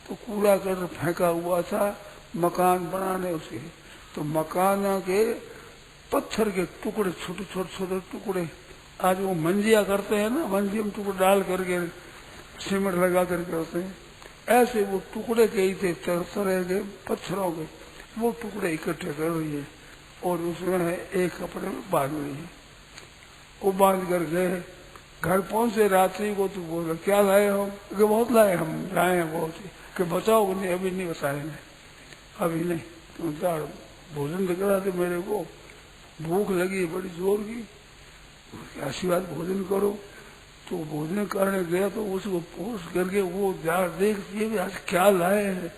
तो कूड़ा कर फेंका हुआ था मकान बनाने उसके। तो मकान के पत्थर के टुकड़े, छोटे छोटे छोटे टुकड़े, आज वो मंजिया करते हैं ना, मंजिया में टुकड़े डाल करके सीमेंट लगा करके होते हैं, ऐसे वो टुकड़े के ही थे, तरह के पत्थरों के, वो टुकड़े इकट्ठे कर रही है और उसमें एक कपड़े में बांध रही है। वो बांध कर गए, घर पहुंचे रात्रि को, तो बोला क्या लाए हो, कि बहुत लाए, हम लाए हैं बहुत, कि बताओ, नहीं अभी नहीं बताएंगे, अभी नहीं, तुम जाओ भोजन तो करा दे, मेरे को भूख लगी बड़ी जोर की, आशीर्वाद भोजन करो। तो भोजन करने गया तो उसको पोष करके वो जा देखती आज क्या लाए हैं।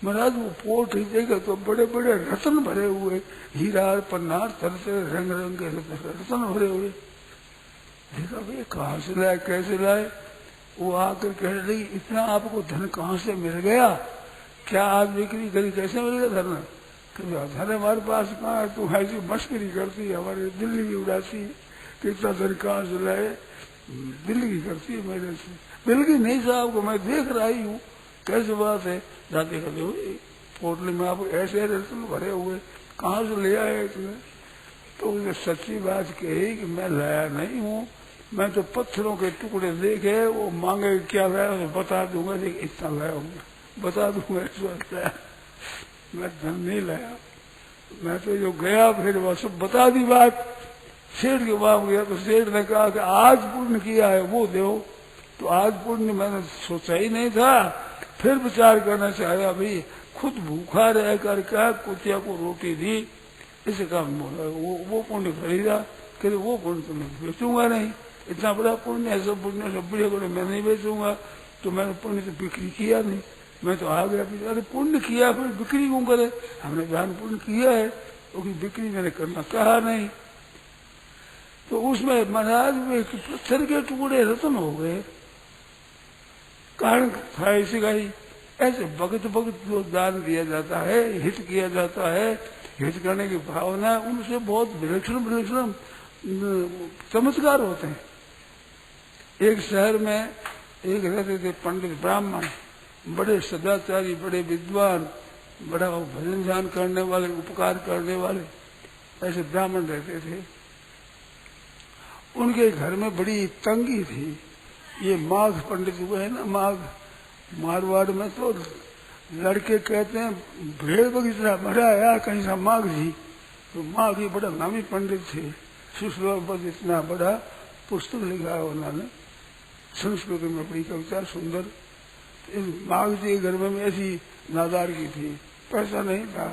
महाराज वो पोट ही देखा तो बड़े बड़े रतन भरे हुए, हीरा पन्नार तरह तरह रंग रंग के रतन भरे हुए। देखा भाई कहाँ से लाए, कैसे लाए। वो आकर कह रही इतना आपको धन कहाँ से मिल गया, क्या आज बिक्री करी, कैसे मिल गया धन। धन हमारे पास कहाँ है, तुम ऐसी मस्करी करती है, हमारे दिल्ली भी उड़ाती है, कितना धन कहाँ से लाए, दिल्ली करती है मेरे से। बिल्कुल नहीं साहब को मैं देख रही हूँ, कैसे बात है, जाते कहते हो पोटली में आप ऐसे रतन भरे हुए कहाँ से ले आए तुम्हें। तो उसे सच्ची बात कही कि मैं लाया नहीं हूँ, मैं तो पत्थरों के टुकड़े देखे, वो मांगे क्या लाया तो बता दूंगा, लेकिन इतना लाया हूँ बता दूंगा, इस बात लाया, मैं धन नहीं लाया। मैं तो जो गया फिर वह सब बता दी बात, सेठ के पास गया तो सेठ ने कहा कि आज पुण्य किया है वो दो। तो आज पुण्य मैंने सोचा ही नहीं था, फिर विचार करना चाहा, भाई खुद भूखा रह कर क्या कुतिया को रोटी दी, इसे काम बोला वो पुण्य खरीदा, कहते वो पुण्य तो मैं बेचूंगा नहीं, इतना बड़ा पुण्य है, सब पुण्य सब बड़े बड़े मैं नहीं बेचूंगा। तो मैंने पुण्य तो बिक्री किया नहीं, मैं तो आ गया। अरे पुण्य किया फिर बिक्री क्यों करे, हमने ध्यान पुण्य किया है, क्योंकि बिक्री मैंने करना कहा नहीं। तो उसमें महाराज में पत्थर के टुकड़े रतन हो गए, कारण था इसी का ही। ऐसे भगत भगत जो दान दिया जाता है, हित किया जाता है, हित करने की भावना, उनसे बहुत विलक्षण विलक्षण चमत्कार होते हैं। एक शहर में एक रहते थे पंडित ब्राह्मण, बड़े सदाचारी, बड़े विद्वान, बड़ा भजन ध्यान करने वाले, उपकार करने वाले, ऐसे ब्राह्मण रहते थे। उनके घर में बड़ी तंगी थी। ये माघ पंडित हुए है ना, माघ मारवाड़ में तो लड़के कहते हैं भेड़ बगीचा बड़ा यार कहीं सा माघ जी। तो माघ जी बड़ा नामी पंडित थे, सुश्लोक पर इतना बड़ा पुस्तक लिखा है उन्होंने, संस्कृत में बड़ी कविता सुंदर। माघ जी के घर में ऐसी नादार की थी, पैसा नहीं था,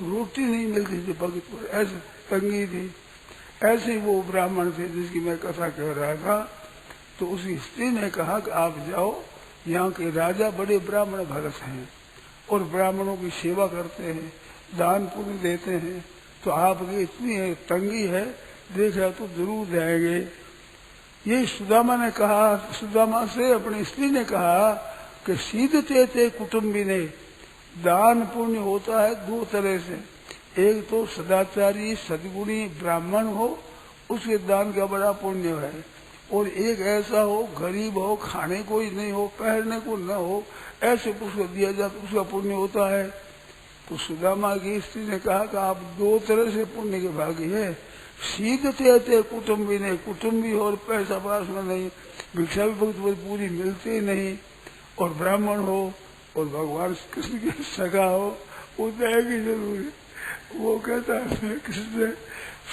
रोटी नहीं मिलती थी भगत, ऐसी तंगी थी। ऐसे ही वो ब्राह्मण थे जिसकी मैं कथा कह रहा था। तो उसी स्त्री ने कहा कि आप जाओ, यहाँ के राजा बड़े ब्राह्मण भरत हैं और ब्राह्मणों की सेवा करते हैं, दान पुण्य देते हैं, तो आपकी इतनी तंगी है, देखा तो जरूर जाएंगे। ये सुदामा ने कहा, सुदामा से अपनी स्त्री ने कहा कि सीधते थे कुटुम्बी ने, दान पुण्य होता है दो तरह से, एक तो सदाचारी सद्गुणी ब्राह्मण हो, उसके दान का बड़ा पुण्य है, और एक ऐसा हो गरीब हो, खाने को ही नहीं हो, पहनने को न हो, ऐसे उसको दिया जाता, उसका पुण्य होता है। तो सुदामा की स्त्री ने कहा कि आप दो तरह से पुण्य के भागी है, सीधते थे कुटुम्बी ने, कुटुम्बी हो और पैसा पास में नहीं, भिक्षा भी बहुत पूरी मिलती नहीं, और ब्राह्मण हो और भगवान कृष्ण के सगा हो, वो जाएगी जरूर। वो कहता है कृष्ण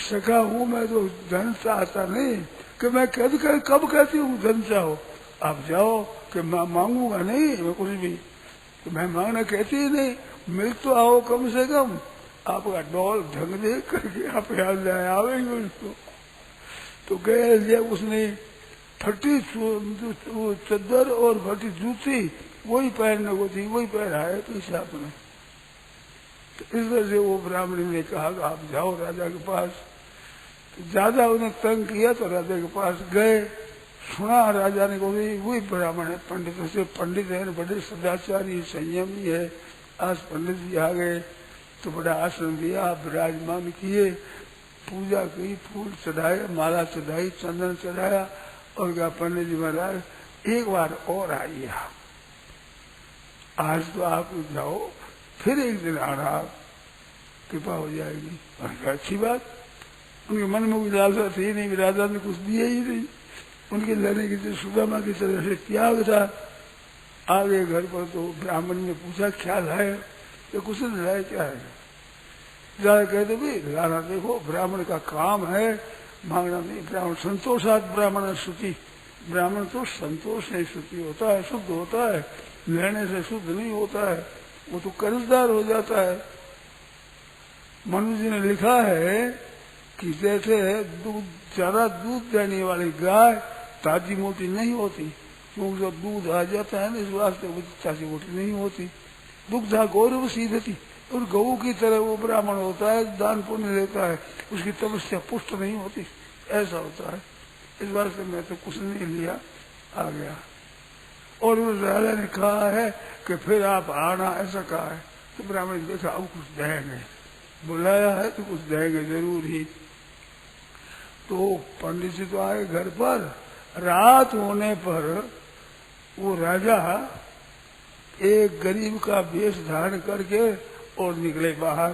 सखा हूँ मैं, तो धन चाहता नहीं कि मैं कब कहती हूँ धन चाहो, आप जाओ कि मैं मांगूंगा नहीं, मैं कुछ भी, तो मैं मांगना कहती ही नहीं, मिल तो आओ कम से कम, आपका डॉल ढंग दे करके आप याद जाए आवेंगे उसको। तो गए जब उसने फटी चद्दर और फटी जूती वही पहनने को थी, वही पहनाया तो हिसाब में। तो इस वजह से वो ब्राह्मणी ने कहा कि आप जाओ राजा के पास। तो ज्यादा उन्हें तंग किया तो राजा के पास गए, सुना राजा ने कहा वही ब्राह्मण है, पंडित से पंडित है, बड़े सदाचारी संयमी है। आज पंडित जी आ गए तो बड़ा आसन दिया, विराजमान किए, पूजा की, फूल चढ़ाए, माला चढ़ाई, चंदन चढ़ाया और कहा पंडित जी महाराज एक बार और आइए, आज तो आप जाओ, फिर एक दिन आना, कृपा हो जाएगी। और क्या अच्छी बात। उनके मन में कोई लालसा थी नहीं, राजा ने कुछ दिया ही नहीं। उनके लेने की जो सुदामा की तरह से त्याग था। आगे घर पर तो ब्राह्मण ने पूछा क्या लाए, तो कुछ नहीं लाए, क्या है? ज्यादा कहते भी लाना, देखो ब्राह्मण का काम है, मांगना नहीं। ब्राह्मण संतोषात ब्राह्मण शुचि, ब्राह्मण तो संतोष नहीं शुचि होता है, शुद्ध होता है, लेने से शुद्ध नहीं होता है, वो तो कर्जदार हो जाता है। मनु जी ने लिखा है कि जैसे दूध, ज्यादा दूध देने वाली गाय ताजी मोटी नहीं होती, क्योंकि जब दूध आ जाता है ना इस वास्ते वो ताजी मोटी नहीं होती। दुग्धा गौरव सीधती, और गऊ की तरह वो ब्राह्मण होता है, दान पुण्य लेता है, उसकी तपस्या पुष्ट नहीं होती, ऐसा होता है। इस वास्ते मैं तो कुछ नहीं लिया, आ गया। और उस राजा ने कहा है कि फिर आप आना, ऐसा कहा है। तो ब्राह्मण ने देखा अब कुछ देंगे, बुलाया है तो कुछ देंगे जरूर ही। तो पंडित जी तो आए घर पर। रात होने पर वो राजा एक गरीब का वेश धारण करके और निकले बाहर।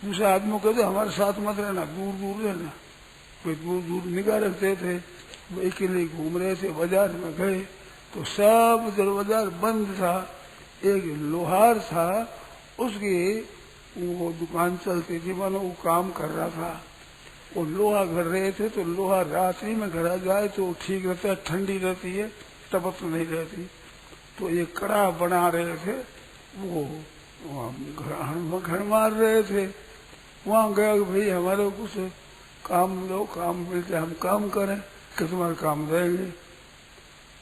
दूसरा आदमी कहते हमारे साथ मत रहना, दूर दूर रहना। कोई दूर दूर निगाह रखते थे, वो अकेले घूम रहे थे। बाजार में गए तो सब दरवाजा बंद था। एक लोहार था, उसकी वो दुकान चलती थी, मानो वो काम कर रहा था। वो लोहा घर रहे थे, तो लोहा रात्रि में घरा जाए तो ठीक रहता है, ठंडी रहती है, तपत नहीं रहती। तो ये कड़ा बना रहे थे, वो घर मार रहे थे। वहां गया कि भाई हमारे कुछ काम लो, काम मिलते हम काम करें, कि तुम्हारा काम देंगे,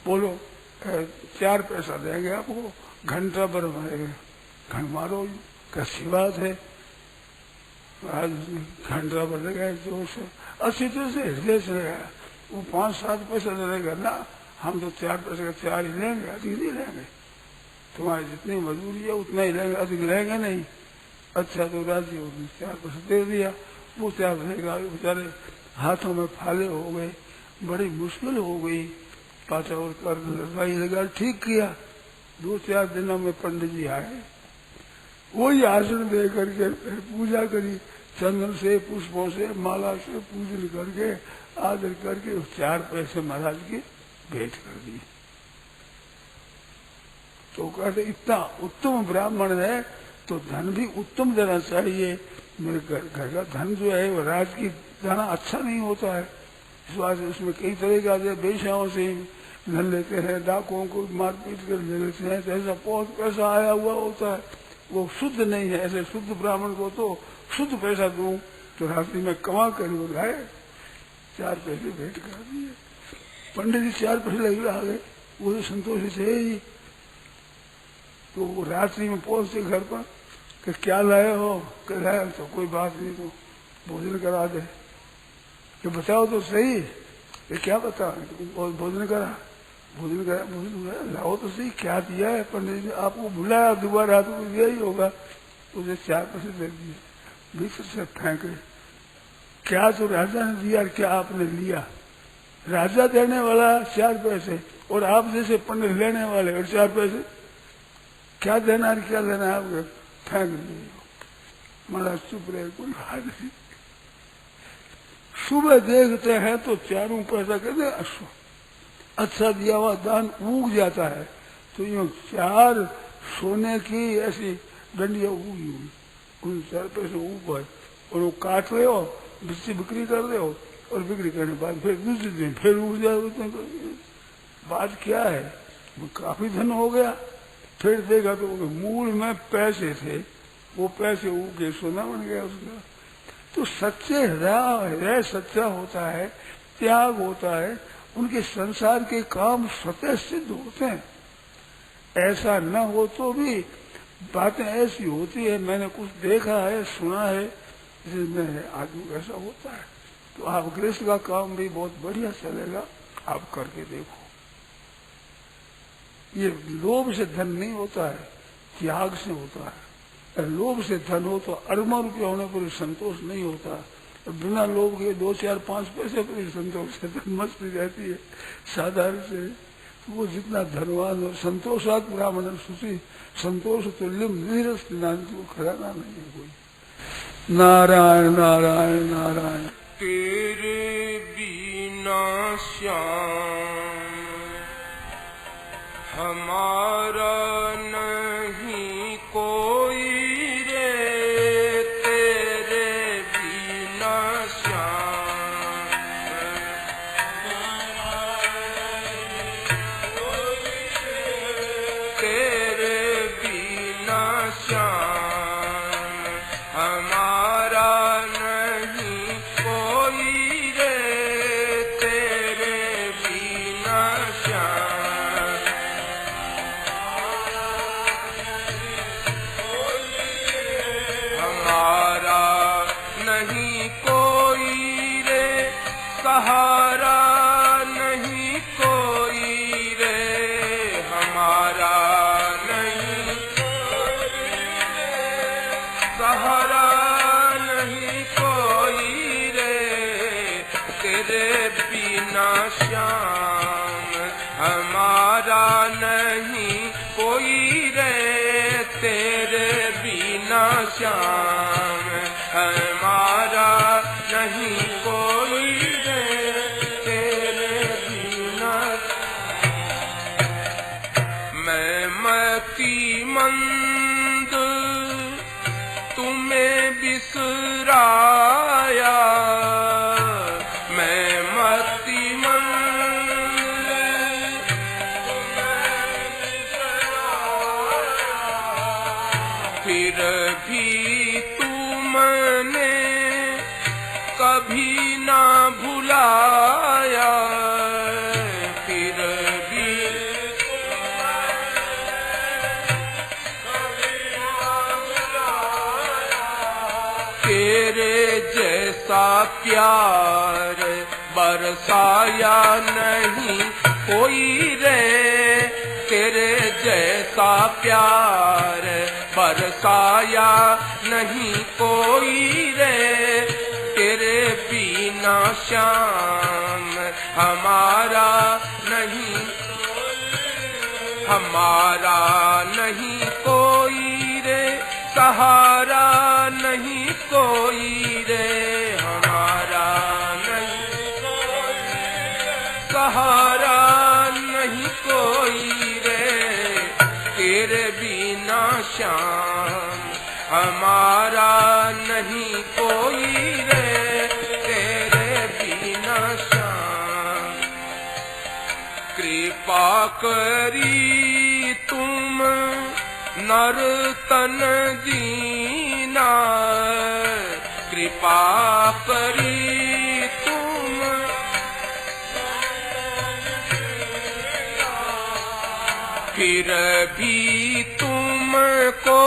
बोलो 4 पैसा देंगे आपको, घंटा भर मारेंगे। घर मारो, कैसी बात है। आज घंटा भर लगा जोर से, अच्छी तरह से हृदय से लगा। वो 5-7 पैसा देगा ना, हम तो 4 पैसे का 4 ही लेंगे, अधिक नहीं लेंगे। तुम्हारी जितनी मजबूरी है उतना ही लेंगे, अधिक लेंगे नहीं। अच्छा तो राजी हो गई, 4 पैसे दे दिया। वो 4 पैसे का बेचारे हाथों में फाले हो गए, बड़ी मुश्किल हो गई। पाचा और कर दवाई लगा, ठीक किया। 2-4 दिनों में पंडित जी आए, वही आसन दे करके फिर पूजा करी, चंदन से, पुष्पों से, माला से पूजन करके, आदर करके 4 पैसे महाराज के भेंट कर दिए। तो कहते इतना उत्तम ब्राह्मण है तो धन भी उत्तम देना चाहिए। मेरे घर का धन जो है वो राज की जाना अच्छा नहीं होता है। इस बात से उसमें कई तरह का बेशाओं से धन लेते हैं, डाकुओं को मारपीट कर ले लेते हैं, तो ऐसा बहुत पैसा आया हुआ होता है, वो शुद्ध नहीं है। ऐसे शुद्ध ब्राह्मण को तो शुद्ध पैसा दूं तो रात्रि में कमा कर वो लाए, 4 पैसे भेंट कर दिए। पंडित जी 4 पैसे लगे आ गए, वो तो संतोषित है ही। तो वो रात्रि में पहुंचते घर पर कि क्या लाए हो, क्या लाए, तो कोई बात नहीं, तो भोजन करा दे। कि बताओ तो सही, ये क्या बता, भोजन करा, भोजन करा, भोजन करा, लाओ तो सही, क्या दिया है। पंडित जी आपको बुलाया, दोबारा तो दिया ही होगा। उसे 4 पैसे दे दिए, भीतर से फेंके। क्या तो राजा ने दिया, क्या आपने लिया। राजा देने वाला 4 पैसे और आप जैसे पंडित लेने वाले और 4 पैसे, क्या देना है, क्या लेना है आपको, फेंक दिए। महाराज चुप रहे, कोई बात नहीं। सुबह देखते हैं तो 4 पैसा कहते अच्छा दिया हुआ दान उग जाता है। तो यूँ 4 सोने की ऐसी डंडियां उगी हुई, उन 4 पैसे ऊपर, और वो काट रहे हो, बिक्री कर रहे हो, और बिक्री करने के बाद फिर दूसरे दिन फिर उग जाए। बात क्या है, वो काफी धन हो गया। फिर देखा तो मूल में पैसे थे, वो पैसे उगे सोना बन गया उसका। तो सच्चे हृदय सच्चा होता है, त्याग होता है, उनके संसार के काम स्वतः सिद्ध होते हैं। ऐसा न हो तो भी बातें ऐसी होती है, मैंने कुछ देखा है, सुना है, जिसमें आदमी ऐसा होता है। तो आप गृहस्थ का काम भी बहुत बढ़िया चलेगा, आप करके देखो। ये लोभ से धन नहीं होता है, त्याग से होता है। लोभ से धन हो तो अरबों रुपया होने पर संतोष नहीं होता, और बिना लोभ के 2, 4, 5 पैसे पर ही संतोष है, मस्ती रहती है साधारण से। तो वो जितना धनवान और संतोषात ब्राह्मण सुशी संतोष तुल्यम नीरस नानक को खराना नहीं है कोई। नारायण नारायण नारायण। तेरे बिना श्याम हमारा नहीं कोई रे, तेरे बिना श्याम तेरे बिना श्याम हमारा नहीं कोई रे, तेरे बिना श्याम हमारा नहीं कोई रे, सहारा नहीं कोई रे, हमारा नहीं सहारा नहीं कोई रे, तेरे बिना श्याम हमारा नहीं कोई रे, तेरे बिना श्याम हमारा नहीं कोई रे, तेरे बिना। मैं मती मंद तुम्हें बिसराया, मैं मती मंद तुम्हें बिसराया, फिर भी तुमने कभी ना भुलाया, फिर भी तेरे जैसा प्यार बरसाया नहीं कोई रे, तेरे जैसा प्यार बरसाया नहीं कोई रे, तेरे बिना श्याम हमारा नहीं हमारा नहीं कोई रे, सहारा नहीं कोई रे, हमारा नहीं सहारा नहीं कोई रे, तेरे बिना श्याम हमारा नहीं कोई रे, तेरे बिना श्याम। कृपा करी तुम नर तन दीना, कृपा करी तुम फिर भी तुमको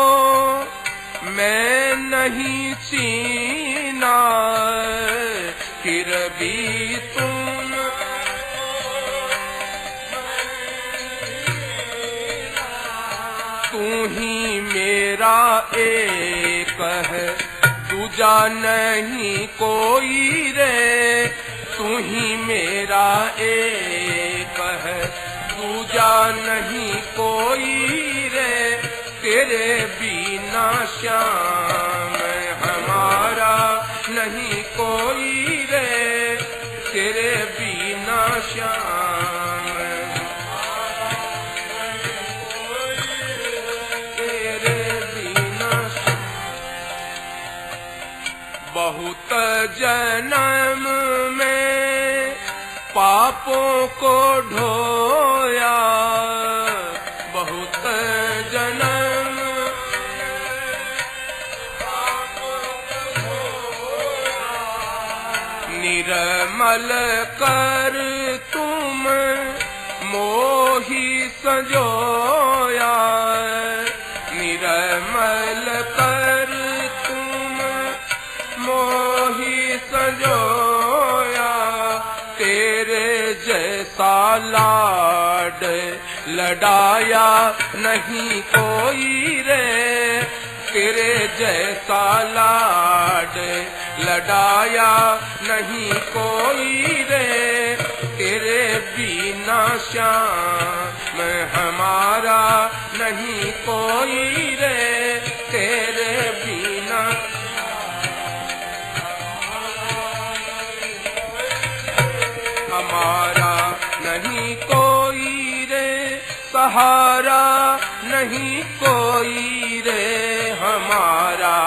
मैं नहीं चीना, फिर भी तुम तू ही मेरा एक है दूजा नहीं कोई रे, तू ही मेरा एक है दूजा नहीं कोई रे, तेरे बिना श्याम हमारा नहीं कोई रे, तेरे बिना श्याम तेरे बिना बहुत जन्म में पापों को ढोया, बहुत जन्म निर्मल कर तुम मोही संजोया, निर्मल कर तुम मोही संजोया, तेरे जैसा लाड लडाया नहीं कोई रे, तेरे जैसा लाड लड़ाया नहीं कोई रे, तेरे बिना श्याम हमारा नहीं कोई रे, तेरे बिना हमारा नहीं कोई रे, सहारा नहीं कोई रे, हमारा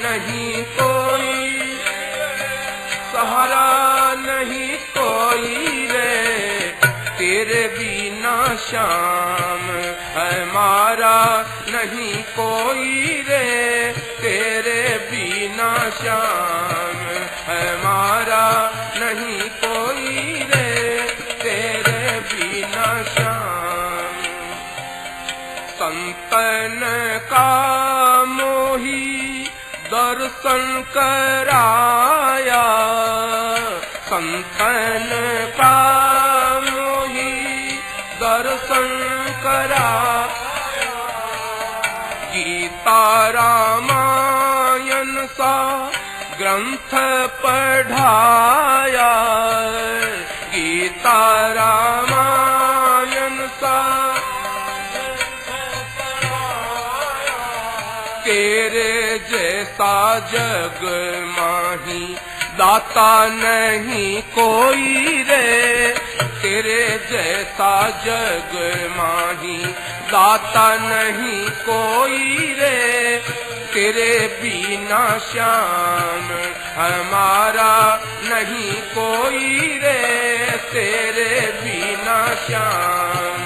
नहीं कोई, सहारा नहीं कोई रे, तेरे बिना श्याम हमारा नहीं कोई रे, तेरे बिना श्याम हमारा नहीं कोई रे, तेरे बिना श्याम। संतन का मोही दर्शन कराया, संतन का मोही दर्शन कराया, गीता रामायण सा ग्रंथ पढ़ाया, गीता रामायण सा तेरे जैसा जग माही दाता नहीं कोई रे, तेरे जैसा जग माही दाता नहीं कोई रे, तेरे बिना श्याम हमारा नहीं कोई रे, तेरे बिना श्याम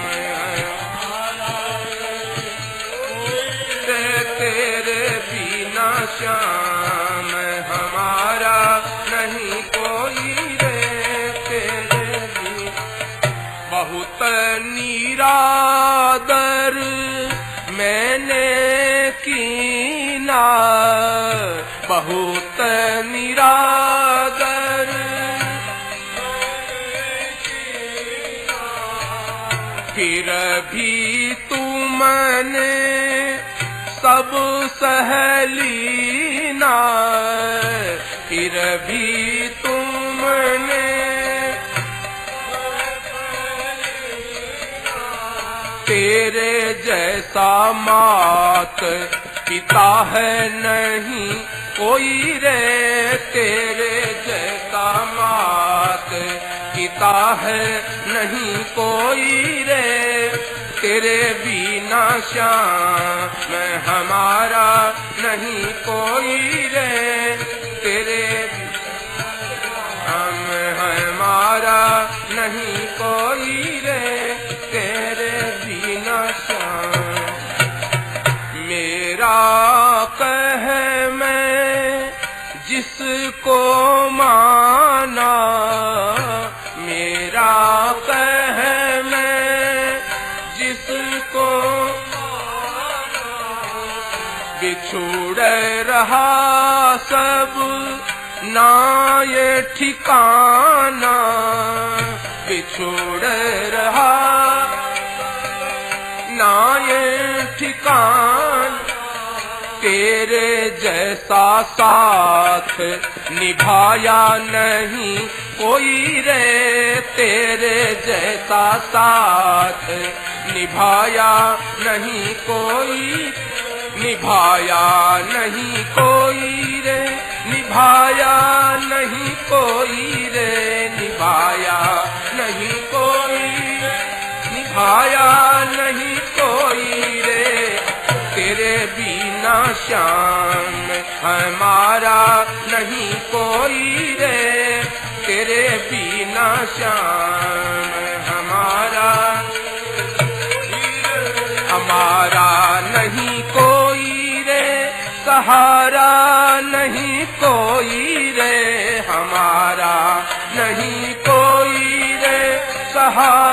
तेरे बिना श्याम हमारा नहीं कोई रे, तेरे बिना। बहुत निरादर मैंने कीना, बहुत निरादर फिर भी तुमने सब सहेलीना, फिर भी तुमने तेरे जैसा मात पिता है नहीं कोई रे, तेरे जैसा मात पिता है नहीं कोई रे, तेरे बिना श्याम हमारा नहीं कोई रे, तेरे हम हमारा नहीं कोई रे, तेरे बिना श्याम। मेरा कह मैं जिसको माना, मेरा कह मैं जिसको बिछुड़ रहा सब ना ये ठिकाना, बिछुड़ रहा ना ये ठिकाना, तेरे जैसा साथ निभाया नहीं कोई रे, तेरे जैसा साथ निभाया नहीं कोई, निभाया नहीं कोई रे, निभाया नहीं कोई रे, निभाया नहीं कोई, निभाया नहीं कोई रे, तेरे बिना श्याम हमारा नहीं कोई रे, तेरे बिना श्याम हमारा हमारा नहीं कोई रे, सहारा नहीं कोई रे, हमारा नहीं कोई रे, सहारा